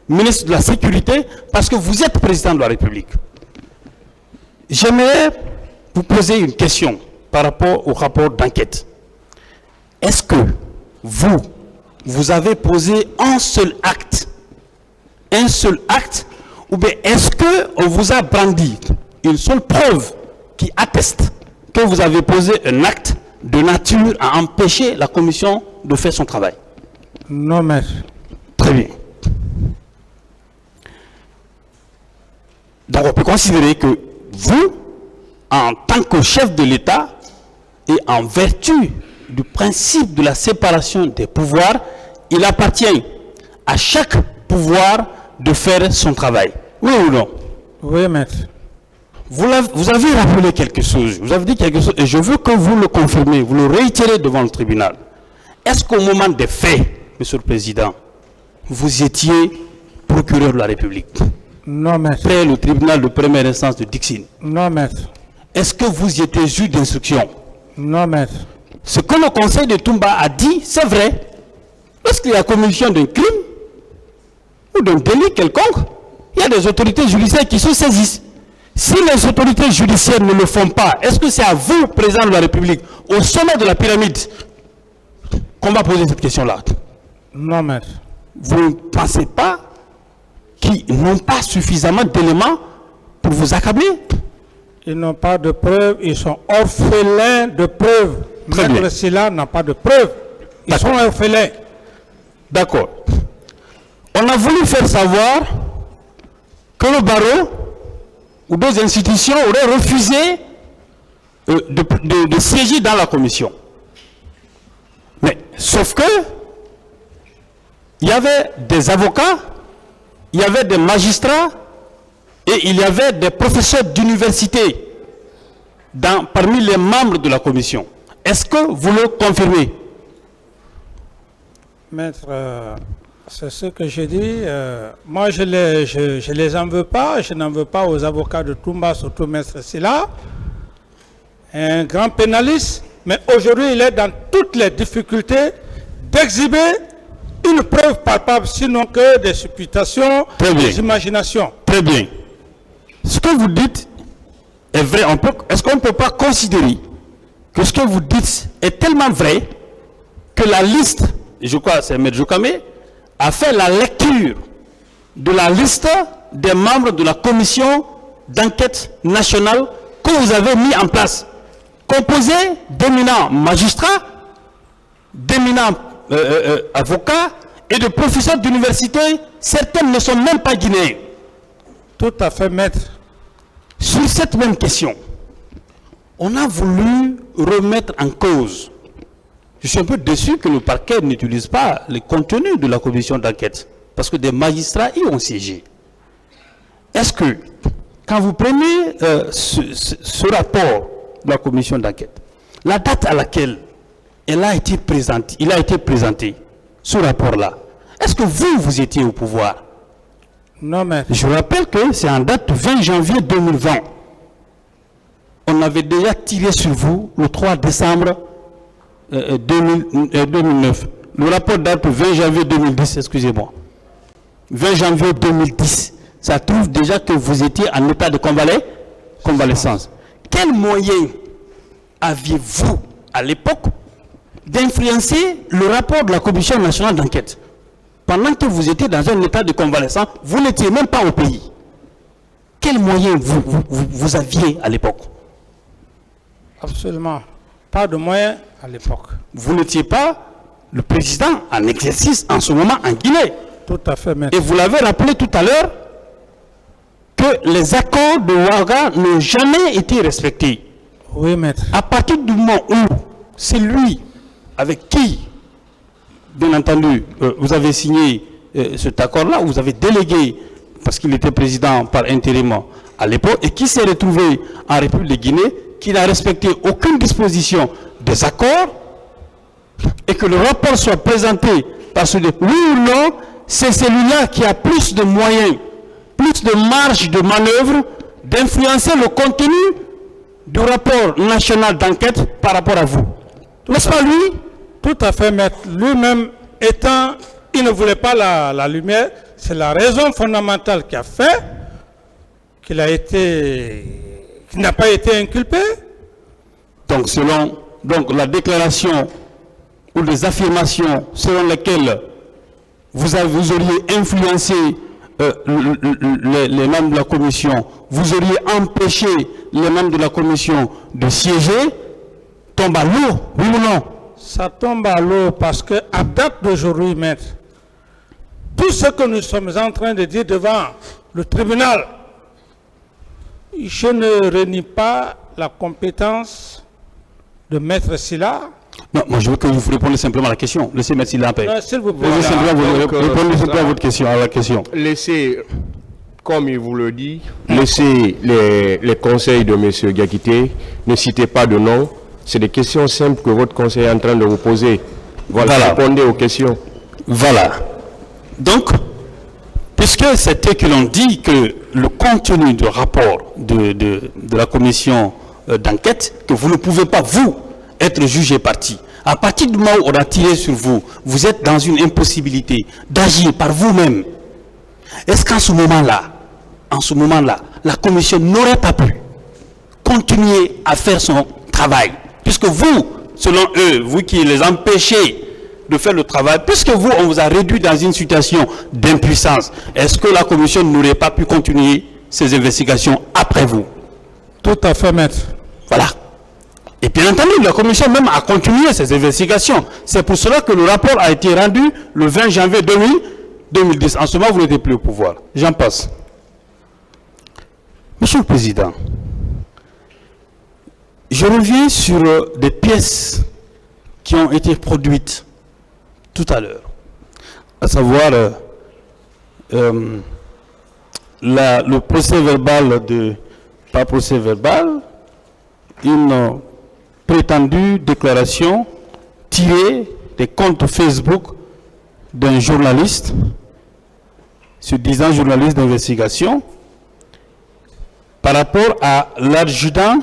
ministre de la Sécurité, parce que vous êtes président de la République. J'aimerais vous poser une question par rapport au rapport d'enquête. Est-ce que vous avez posé un seul acte, ou bien est-ce qu'on vous a brandi une seule preuve qui atteste que vous avez posé un acte de nature à empêcher la commission de faire son travail? Non, maître. Très bien. Donc on peut considérer que vous, en tant que chef de l'État, et en vertu du principe de la séparation des pouvoirs, il appartient à chaque pouvoir de faire son travail. Oui ou non? Oui, maître. Vous avez rappelé quelque chose, vous avez dit quelque chose, et je veux que vous le confirmez, vous le réitérez devant le tribunal. Est-ce qu'au moment des faits, Monsieur le Président, vous étiez procureur de la République? Non, maître. Près le tribunal de première instance de Dixine. Non, maître. Est-ce que vous étiez juge d'instruction? Non, maître. Ce que le conseil de Toumba a dit, c'est vrai. Lorsqu'il y a commission d'un crime ou d'un délit quelconque, il y a des autorités judiciaires qui se saisissent. Si les autorités judiciaires ne le font pas, est-ce que c'est à vous, président de la République, au sommet de la pyramide, qu'on va poser cette question-là? Non, maître. Vous ne pensez pas qu'ils n'ont pas suffisamment d'éléments pour vous accabler? Ils n'ont pas de preuves, ils sont orphelins de preuves. Très bien. Maître Sylla n'a pas de preuves. Ils sont orphelins. D'accord. On a voulu faire savoir que le barreau ou d'autres institutions auraient refusé de siéger dans la commission. Mais, sauf que, il y avait des avocats, il y avait des magistrats, et il y avait des professeurs d'université parmi les membres de la commission. Est-ce que vous le confirmez? Maître, c'est ce que je dis. Moi, je les en veux pas. Je n'en veux pas aux avocats de Toumba, surtout Maître Sylla. Un grand pénaliste, mais aujourd'hui, il est dans toutes les difficultés d'exhiber une preuve palpable, sinon que des supputations, des imaginations. Très bien. Ce que vous dites est vrai. Est-ce qu'on ne peut pas considérer que ce que vous dites est tellement vrai que la liste, je crois c'est M. Jokame, a fait la lecture de la liste des membres de la commission d'enquête nationale que vous avez mis en place, composée d'éminents magistrats, d'éminents avocats et de professeurs d'université. Certains ne sont même pas guinéens. Tout à fait, maître. Sur cette même question, on a voulu remettre en cause. Je suis un peu déçu que le parquet n'utilise pas le contenu de la commission d'enquête, parce que des magistrats y ont siégé. Est-ce que, quand vous prenez ce rapport de la commission d'enquête, la date à laquelle il a été présenté, ce rapport-là, est-ce que vous étiez au pouvoir? Non, maître. Je rappelle que c'est en date du 20 janvier 2020. On avait déjà tiré sur vous le 3 décembre 2009. Le rapport date du 20 janvier 2010, excusez-moi. 20 janvier 2010. Ça trouve déjà que vous étiez en état de convalescence. Quels moyens aviez-vous à l'époque d'influencer le rapport de la Commission nationale d'enquête? Pendant que vous étiez dans un état de convalescence, vous n'étiez même pas au pays. Quels moyens vous aviez à l'époque? Absolument. Pas de moyens à l'époque. Vous n'étiez pas le président en exercice en ce moment en Guinée. Tout à fait, maître. Et vous l'avez rappelé tout à l'heure que les accords de Ouaga n'ont jamais été respectés. Oui, maître. À partir du moment où c'est lui avec qui, bien entendu, vous avez signé cet accord-là, vous avez délégué, parce qu'il était président par intérim à l'époque, et qui s'est retrouvé en République de Guinée, qui n'a respecté aucune disposition des accords, et que le rapport soit présenté par celui oui ou non, c'est celui-là qui a plus de moyens, plus de marge de manœuvre, d'influencer le contenu du rapport national d'enquête par rapport à vous. N'est-ce pas lui? Tout à fait, maître. Lui-même étant, il ne voulait pas la lumière. C'est la raison fondamentale qui a fait qu'il n'a pas été inculpé. Donc, selon la déclaration ou les affirmations selon lesquelles vous auriez influencé les membres de la commission, vous auriez empêché les membres de la commission de siéger, tombe à l'eau, oui ou non? Ça tombe à l'eau parce que à date d'aujourd'hui, maître, tout ce que nous sommes en train de dire devant le tribunal, je ne renie pas la compétence de Maître Sylla. Non, moi je veux que vous répondiez simplement à la question. Laissez Maître Sylla en paix. S'il vous plaît. Laissez simplement donc, répondre simplement ça- à votre question, à la question. Laissez, comme il vous le dit, laissez les conseils de M. Diakité. Ne citez pas de nom. C'est des questions simples que votre conseil est en train de vous poser. Voilà. Répondez aux questions. Voilà. Donc, puisque c'était que l'on dit que le contenu du rapport de la commission d'enquête, que vous ne pouvez pas, vous, être jugé parti. À partir du moment où on a tiré sur vous, vous êtes dans une impossibilité d'agir par vous-même. Est-ce qu'en ce moment-là, la commission n'aurait pas pu continuer à faire son travail? Puisque vous, selon eux, vous qui les empêchez de faire le travail, puisque vous, on vous a réduit dans une situation d'impuissance, est-ce que la commission n'aurait pas pu continuer ses investigations après vous? Tout à fait, maître. Voilà. Et bien entendu, la commission même a continué ses investigations. C'est pour cela que le rapport a été rendu le 20 janvier 2010. En ce moment, vous n'êtes plus au pouvoir. J'en passe. Monsieur le Président, je reviens sur des pièces qui ont été produites tout à l'heure, à savoir le procès verbal pas procès verbal, une prétendue déclaration tirée des comptes Facebook d'un journaliste, se disant journaliste d'investigation, par rapport à l'adjudant,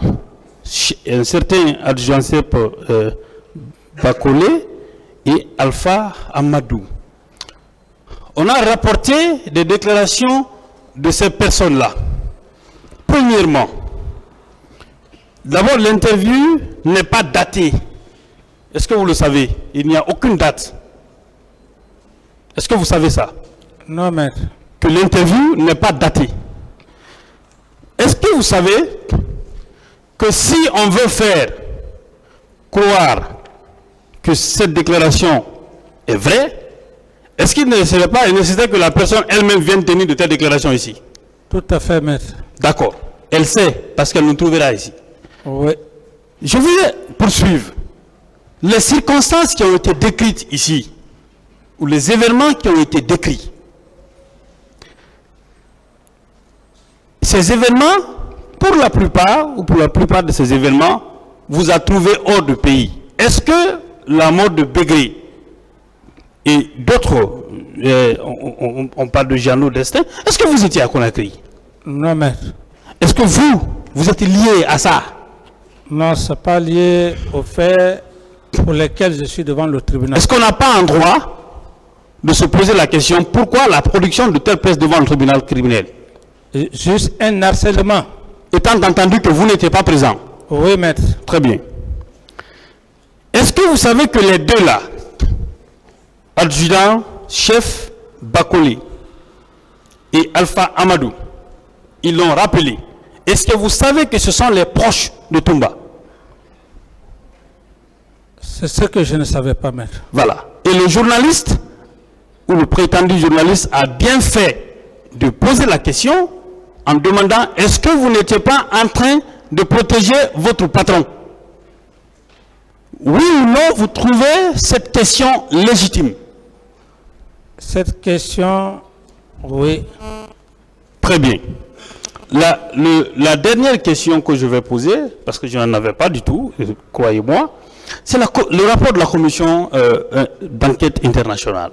un certain adjudant Bakolé et Alpha Amadou. On a rapporté des déclarations de ces personnes-là. Premièrement, d'abord l'interview n'est pas datée. Est-ce que vous le savez? Il n'y a aucune date. Est-ce que vous savez ça? Non, maître. Que l'interview n'est pas datée. Est-ce que vous savez que si on veut faire croire que cette déclaration est vraie, est-ce qu'il ne serait pas nécessaire que la personne elle-même vienne tenir de telles déclarations ici? Tout à fait, maître. D'accord. Elle sait parce qu'elle nous trouvera ici. Oui. Je vais poursuivre. Les circonstances qui ont été décrites ici, ou les événements qui ont été décrits, ces événements, pour la plupart de ces événements, vous a trouvé hors du pays. Est-ce que la mort de Begré et d'autres, on parle de Jeannot Destin, est-ce que vous étiez à Conakry? Non, maître. Est-ce que vous êtes lié à ça? Non, ce n'est pas lié aux faits pour lesquels je suis devant le tribunal. Est-ce qu'on n'a pas un droit de se poser la question pourquoi la production de telle presse devant le tribunal criminel? Juste un harcèlement. Étant entendu que vous n'étiez pas présent. Oui, maître. Très bien. Est-ce que vous savez que les deux là, adjudant, chef Bakolé et Alpha Amadou, ils l'ont rappelé. Est-ce que vous savez que ce sont les proches de Toumba? C'est ce que je ne savais pas, maître. Voilà. Et le journaliste, ou le prétendu journaliste, a bien fait de poser la question en demandant est-ce que vous n'étiez pas en train de protéger votre patron? Oui ou non, vous trouvez cette question légitime? Cette question, oui. Très bien. La dernière question que je vais poser, parce que je n'en avais pas du tout, croyez-moi, c'est le rapport de la commission d'enquête internationale.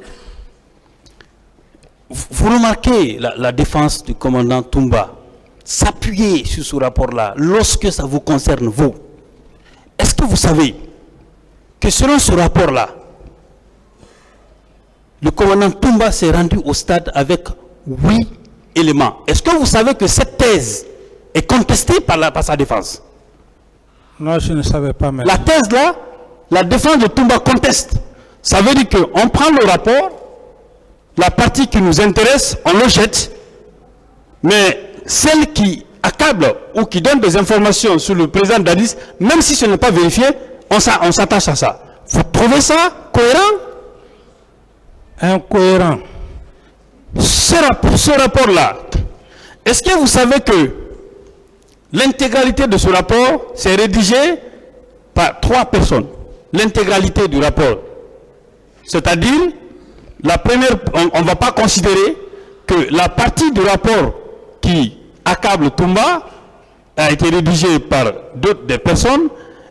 Vous remarquez la défense du commandant Toumba s'appuyer sur ce rapport-là lorsque ça vous concerne, vous. Est-ce que vous savez que selon ce rapport-là, le commandant Toumba s'est rendu au stade avec 8 éléments. Est-ce que vous savez que cette thèse est contestée par sa défense? Non, je ne savais pas, maître. La thèse là, la défense de Toumba conteste. Ça veut dire qu'on prend le rapport, la partie qui nous intéresse, on le jette, mais celle qui accable ou qui donne des informations sur le président Dadis, même si ce n'est pas vérifié, on s'attache à ça. Vous trouvez ça cohérent? Incohérent. ce rapport-là, est-ce que vous savez que l'intégralité de ce rapport, c'est rédigé par 3 personnes. L'intégralité du rapport. C'est-à-dire, la première, on ne va pas considérer que la partie du rapport qui accable Toumba a été rédigée par des personnes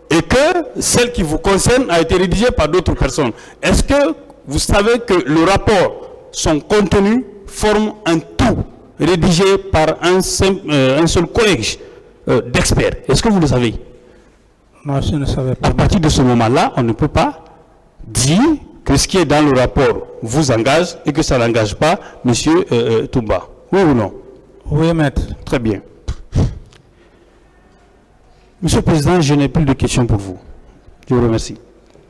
et que celle qui vous concerne a été rédigée par d'autres personnes. Est-ce que vous savez que le rapport, son contenu, forme un tout rédigé par un seul collège d'experts? Est-ce que vous le savez? Non, je ne savais pas. À partir de ce moment-là, on ne peut pas dire que ce qui est dans le rapport vous engage et que ça n'engage pas M. Toumba. Oui ou non? Oui, maître. Très bien. Monsieur le Président, je n'ai plus de questions pour vous. Je vous remercie.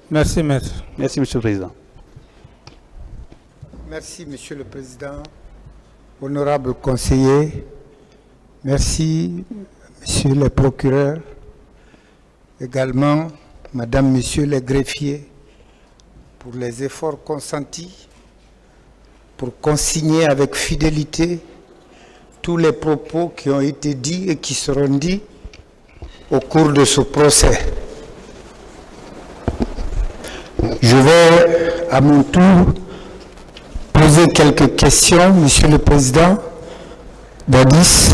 Merci, maître. Merci, Monsieur le Président. Merci, Monsieur le Président. Honorable conseiller, merci, Monsieur le procureur, également, Madame, Monsieur les greffiers, pour les efforts consentis, pour consigner avec fidélité tous les propos qui ont été dits et qui seront dits au cours de ce procès. Je vais à mon tour poser quelques questions, Monsieur le Président Dadis,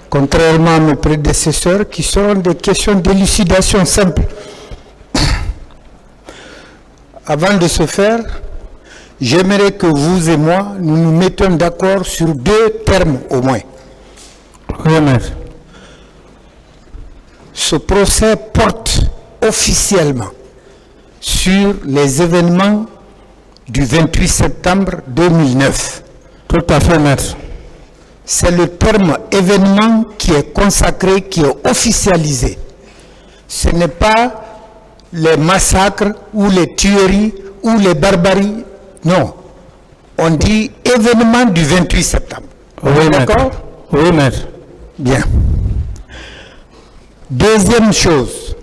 contrairement à mes prédécesseurs, qui seront des questions d'élucidation simple. Avant de ce faire, j'aimerais que vous et moi, nous nous mettions d'accord sur 2 termes au moins. Oui, maître. Ce procès porte officiellement sur les événements du 28 septembre 2009. Tout à fait, maître. C'est le terme événement qui est consacré, qui est officialisé. Ce n'est pas les massacres ou les tueries ou les barbaries. Non. On dit événement du 28 septembre. Oui, maître. D'accord? Oui, maître. Bien. Deuxième chose,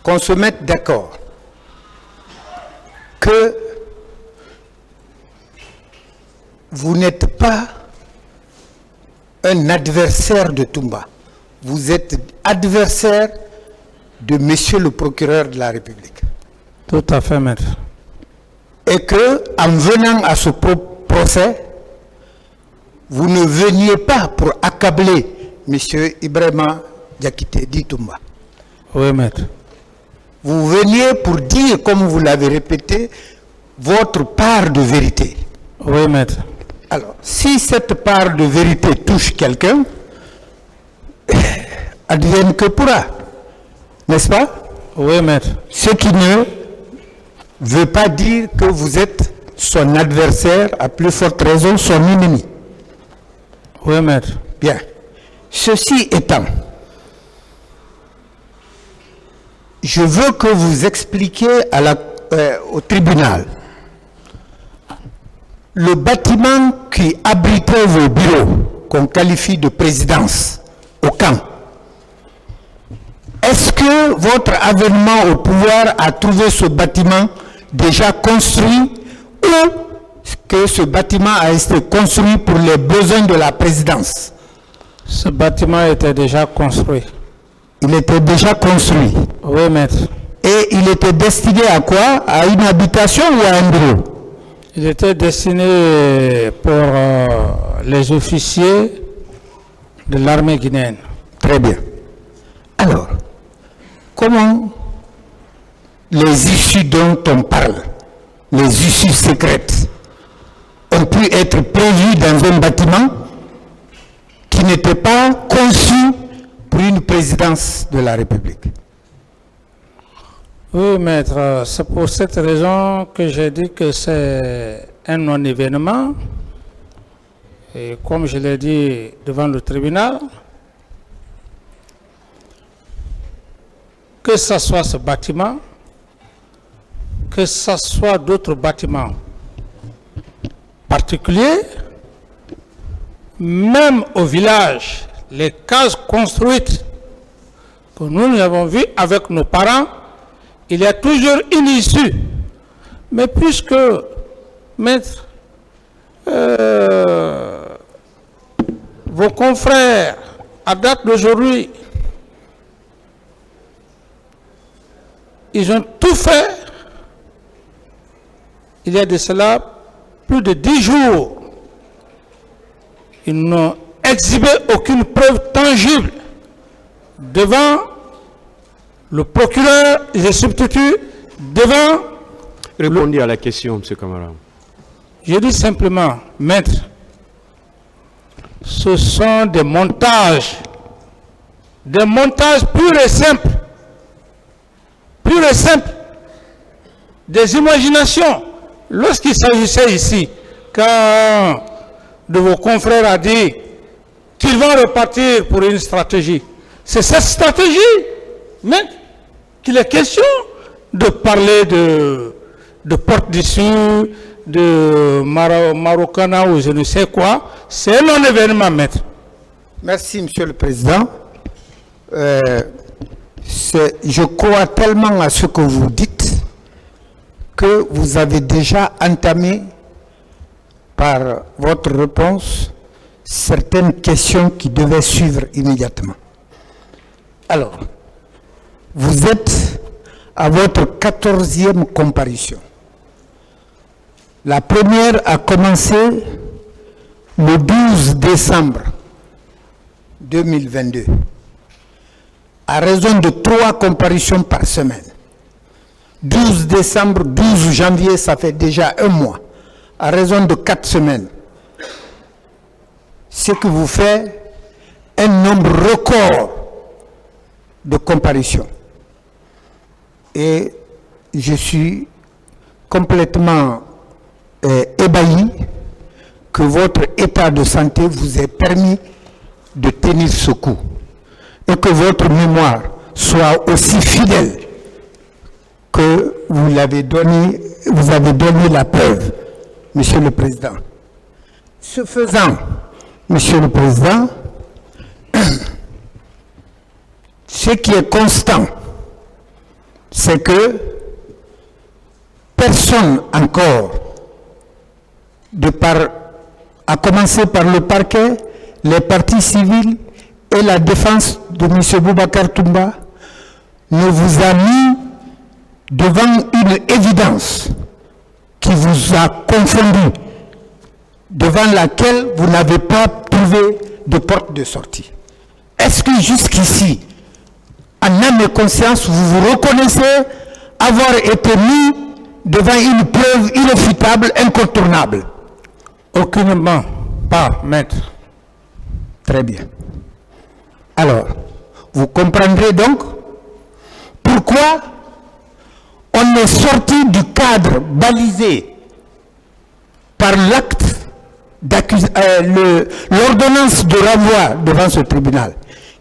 qu'on se mette d'accord que vous n'êtes pas un adversaire de Toumba. Vous êtes adversaire de Monsieur le procureur de la République. Tout à fait, maître. Et que, en venant à ce procès, vous ne veniez pas pour accabler Monsieur Ibrahima Diakité dit Toumba. Oui, maître. Vous veniez pour dire, comme vous l'avez répété, votre part de vérité. Oui, maître. Alors, si cette part de vérité touche quelqu'un, advienne que pourra, n'est-ce pas? Oui, maître. Ce qui ne veut pas dire que vous êtes son adversaire, à plus forte raison son ennemi. Oui, maître. Bien. Ceci étant, je veux que vous expliquiez au tribunal le bâtiment qui abritait vos bureaux, qu'on qualifie de présidence, au camp. Est-ce que votre avènement au pouvoir a trouvé ce bâtiment déjà construit ou que ce bâtiment a été construit pour les besoins de la présidence? Ce bâtiment était déjà construit. Il était déjà construit. Oui, maître. Et il était destiné à quoi? À une habitation ou à un bureau? Il était destiné pour les officiers de l'armée guinéenne. Très bien. Alors, comment les issues dont on parle, les issues secrètes, ont pu être prévues dans un bâtiment qui n'était pas conçu pour une présidence de la République? Oui, maître. C'est pour cette raison que j'ai dit que c'est un non-événement. Et comme je l'ai dit devant le tribunal, que ce soit ce bâtiment, que ce soit d'autres bâtiments particuliers, même au village, les cases construites que nous avons vues avec nos parents, il y a toujours une issue. Mais puisque Maître, vos confrères, à date d'aujourd'hui, ils ont tout fait. Il y a de cela plus de 10 jours. Ils n'ont exhibé aucune preuve tangible devant le procureur et substitut, devant... Répondez à la question, M. Camara. Je dis simplement, maître, ce sont des montages purs et simples, des imaginations. Lorsqu'il s'agissait ici, quand de vos confrères a dit qu'ils vont repartir pour une stratégie, c'est cette stratégie, maître, qu'il est question de parler de porte d'issue, de Marocana ou je ne sais quoi. C'est un événement, maître. Merci, Monsieur le Président. Je crois tellement à ce que vous dites que vous avez déjà entamé par votre réponse certaines questions qui devaient suivre immédiatement. Alors, vous êtes à votre 14e comparution. La première a commencé le 12 décembre 2022, à raison de 3 comparutions par semaine. 12 décembre, 12 janvier, ça fait déjà un mois, à raison de 4 semaines. Ce qui vous fait un nombre record de comparutions. Et je suis complètement ébahi que votre état de santé vous ait permis de tenir ce coup et que votre mémoire soit aussi fidèle que vous avez donné la preuve, Monsieur le Président. Ce faisant, Monsieur le Président, ce qui est constant, c'est que personne encore, à commencer par le parquet, les parties civiles et la défense de M. Boubacar Toumba, ne vous a mis devant une évidence qui vous a confondu, devant laquelle vous n'avez pas trouvé de porte de sortie. Est-ce que jusqu'ici, en âme et conscience, vous vous reconnaissez avoir été mis devant une preuve irréfutable, incontournable? Aucunement pas, maître. Très bien. Alors, vous comprendrez donc pourquoi on est sorti du cadre balisé par l'acte l'ordonnance de renvoi devant ce tribunal,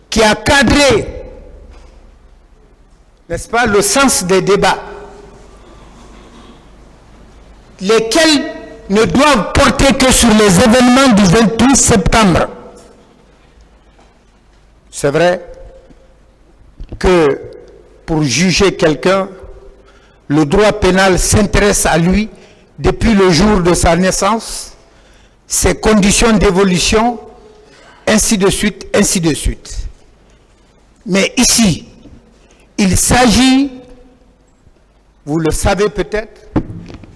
qui a cadré, n'est-ce pas, le sens des débats, lesquels ne doivent porter que sur les événements du 28 septembre. C'est vrai que pour juger quelqu'un, le droit pénal s'intéresse à lui depuis le jour de sa naissance, ses conditions d'évolution, ainsi de suite, ainsi de suite. Mais ici, il s'agit, vous le savez peut-être,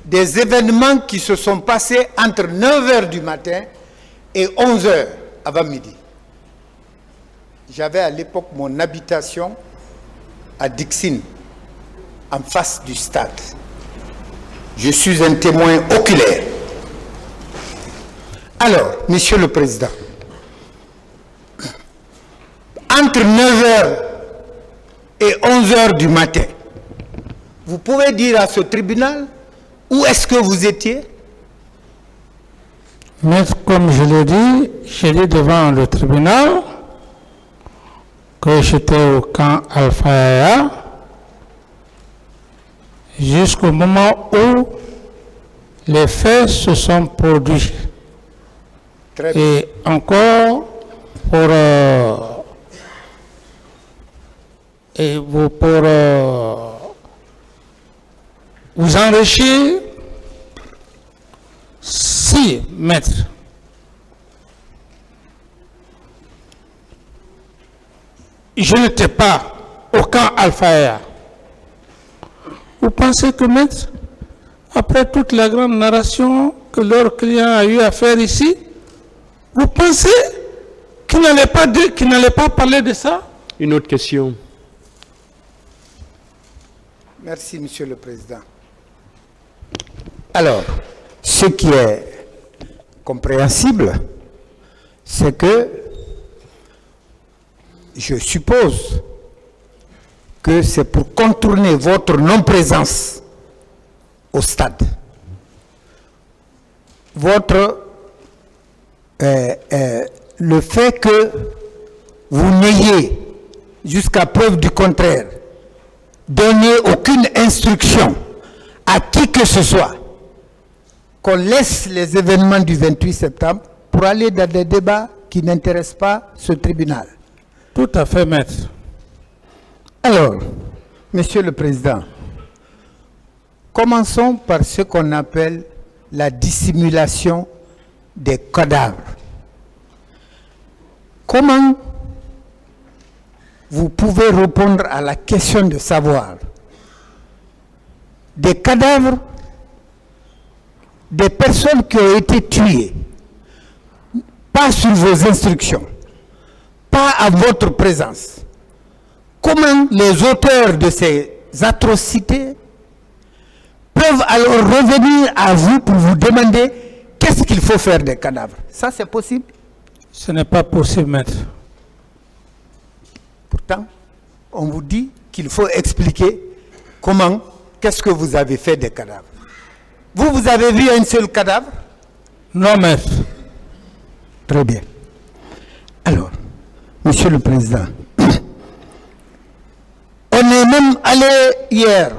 des événements qui se sont passés entre 9h du matin et 11h avant midi. J'avais à l'époque mon habitation à Dixine, en face du stade. Je suis un témoin oculaire. Alors, Monsieur le Président, entre 9h et 11h du matin, vous pouvez dire à ce tribunal où est-ce que vous étiez? Maître, comme je l'ai dit, j'ai dit devant le tribunal que j'étais au camp Alpha Yaya jusqu'au moment où les faits se sont produits. Très bien. Et encore pour vous enrichir, Maître, je n'étais pas au camp Alpha. Vous pensez que, maître, après toute la grande narration que leur client a eu à faire ici, vous pensez qu'il n'allait pas parler de ça? Une autre question. Merci, Monsieur le Président. Alors, ce qui est compréhensible, c'est que je suppose que c'est pour contourner votre non-présence au stade. Le fait que vous n'ayez, jusqu'à preuve du contraire, donné aucune instruction à qui que ce soit, qu'on laisse les événements du 28 septembre pour aller dans des débats qui n'intéressent pas ce tribunal. Tout à fait, maître. Alors, Monsieur le Président, commençons par ce qu'on appelle la dissimulation des cadavres. Comment vous pouvez répondre à la question de savoir des cadavres des personnes qui ont été tuées, pas sur vos instructions, pas à votre présence? Comment les auteurs de ces atrocités peuvent alors revenir à vous pour vous demander qu'est-ce qu'il faut faire des cadavres? Ça, c'est possible? Ce n'est pas possible, maître. Pourtant, on vous dit qu'il faut expliquer comment, qu'est-ce que vous avez fait des cadavres. Vous avez vu un seul cadavre? Non, maître. Très bien. Alors, Monsieur le Président, on est même allé hier,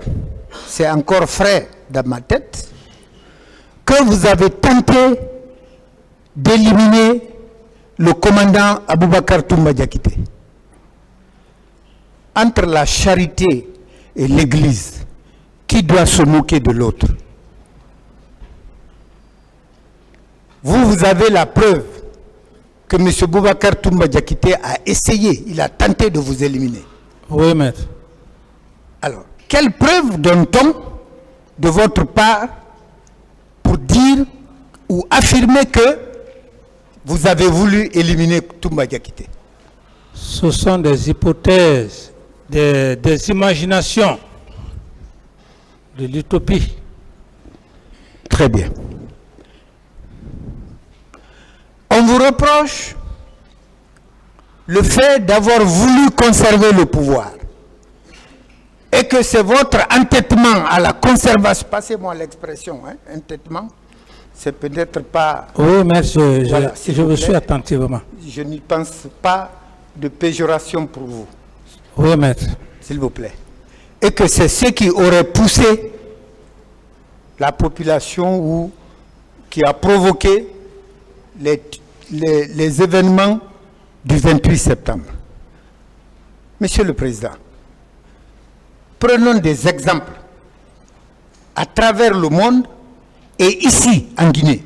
c'est encore frais dans ma tête, que vous avez tenté d'éliminer le commandant Aboubakar Toumba Diakité. Entre la charité et l'Église, qui doit se moquer de l'autre? Vous avez la preuve que M. Boubacar Toumba Diakité a essayé, il a tenté de vous éliminer. Oui, maître. Alors, quelle preuve donne-t-on de votre part pour dire ou affirmer que vous avez voulu éliminer Toumba Diakité? Ce sont des hypothèses, des imaginations, de l'utopie. Très bien. On vous reproche le fait d'avoir voulu conserver le pouvoir et que c'est votre entêtement à la conservation, passez-moi l'expression, hein, entêtement, c'est peut-être pas... Oui, maître, Voilà, je vous suis attentivement. Je n'y pense pas de péjoration pour vous, Oui, maître. s'il vous plaît. Et que c'est ce qui aurait poussé la population ou qui a provoqué les événements du 28 septembre. Monsieur le Président, prenons des exemples à travers le monde et ici en Guinée.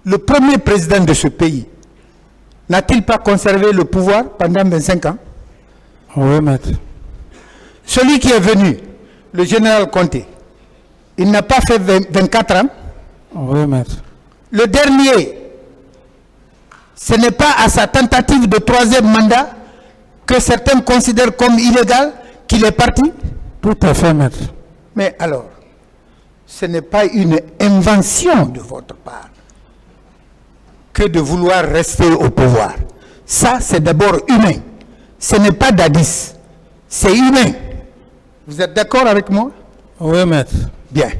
Le premier président de ce pays n'a-t-il pas conservé le pouvoir pendant 25 ans? Oui, maître. Celui qui est venu, le général Conté, il n'a pas fait 24 ans. Oui, maître. Le dernier, ce n'est pas à sa tentative de troisième mandat que certains considèrent comme illégal qu'il est parti? Tout à fait, maître. Mais alors, ce n'est pas une invention de votre part que de vouloir rester au pouvoir. Ça, c'est d'abord humain. Ce n'est pas d'Addis. C'est humain. Vous êtes d'accord avec moi? Oui, maître. Bien.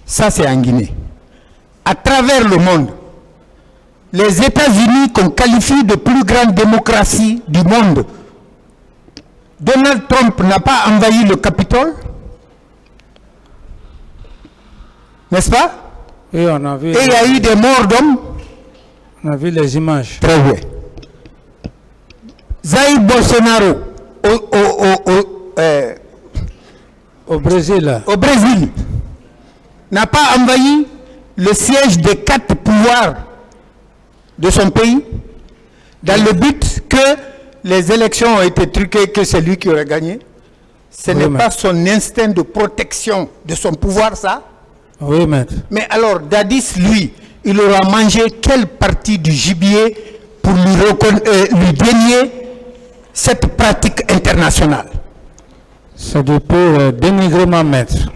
Ça, c'est en Guinée. À travers le monde, les États-Unis qu'on qualifie de plus grande démocratie du monde, Donald Trump n'a pas envahi le Capitole? N'est-ce pas? Oui, on a vu, Et il y a eu des morts d'hommes? on a vu les images. Très bien. Jair Bolsonaro Au Brésil, là. au Brésil n'a pas envahi le siège des 4 pouvoirs de son pays, dans le but que les élections ont été truquées, que c'est lui qui aurait gagné? Ce n'est pas son instinct de protection de son pouvoir, ça? Oui, maître. Mais alors, Dadis, lui, il aura mangé quelle partie du gibier pour lui dénier cette pratique internationale? C'est du pur dénigrement, maître.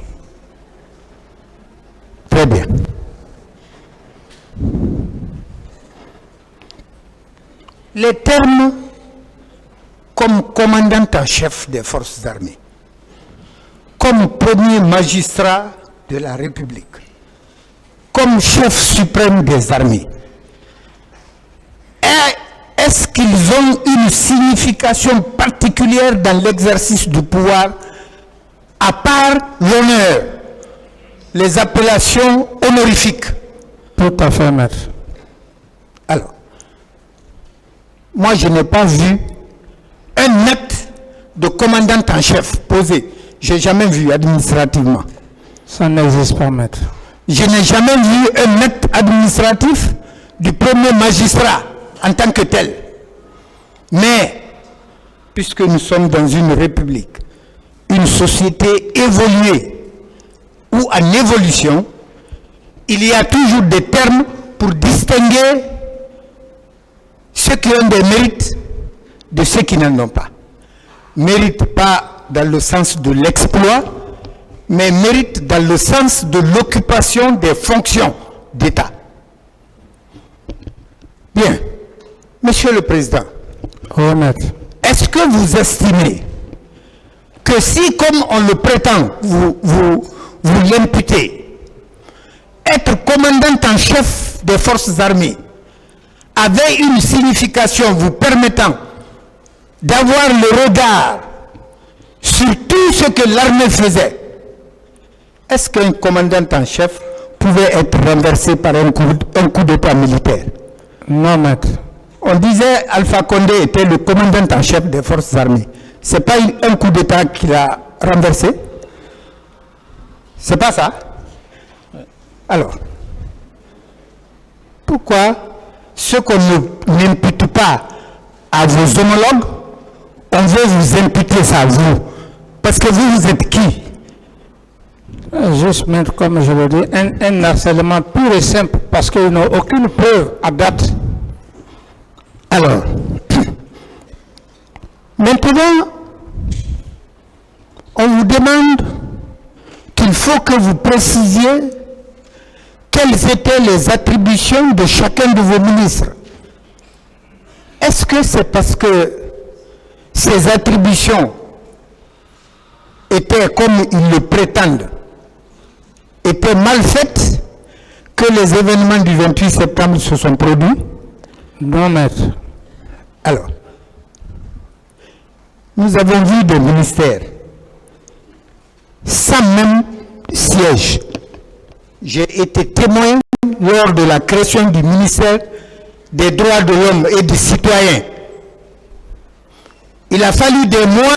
Très bien. Les termes comme commandant en chef des forces armées, comme premier magistrat de la République, comme chef suprême des armées, est-ce qu'ils ont une signification particulière dans l'exercice du pouvoir, à part l'honneur, les appellations honorifiques? Tout à fait, maître. Alors, moi je n'ai pas vu un acte de commandant en chef posé. Je n'ai jamais vu administrativement. Ça n'existe pas, maître. Je n'ai jamais vu un acte administratif du premier magistrat en tant que tel. Mais, puisque nous sommes dans une république, une société évoluée ou en évolution, il y a toujours des termes pour distinguer ceux qui ont des mérites de ceux qui n'en ont pas. Mérite pas dans le sens de l'exploit, mais mérite dans le sens de l'occupation des fonctions d'État. Bien. Monsieur le Président, Oui, maître. est-ce que vous estimez que si, comme on le prétend, vous l'imputez, être commandant en chef des forces armées avait une signification vous permettant d'avoir le regard sur tout ce que l'armée faisait, est-ce qu'un commandant en chef pouvait être renversé par un coup d'État militaire? Non, maître. On disait Alpha Condé était le commandant en chef des forces armées. Ce n'est pas un coup d'État qui l'a renversé? C'est pas ça? Alors, pourquoi ce qu'on n'impute pas à vos homologues, on veut vous imputer ça à vous? Parce que vous êtes qui? Juste, maître, comme je le dis, un harcèlement pur et simple, parce qu'ils n'ont aucune preuve à date. Alors, maintenant, on vous demande qu'il faut que vous précisiez quelles étaient les attributions de chacun de vos ministres. Est-ce que c'est parce que ces attributions étaient, comme ils le prétendent, étaient mal faites que les événements du 28 septembre se sont produits? Non, maître. Alors, nous avons vu des ministères sans même siège. J'ai été témoin lors de la création du ministère des droits de l'homme et des citoyens. Il a fallu des mois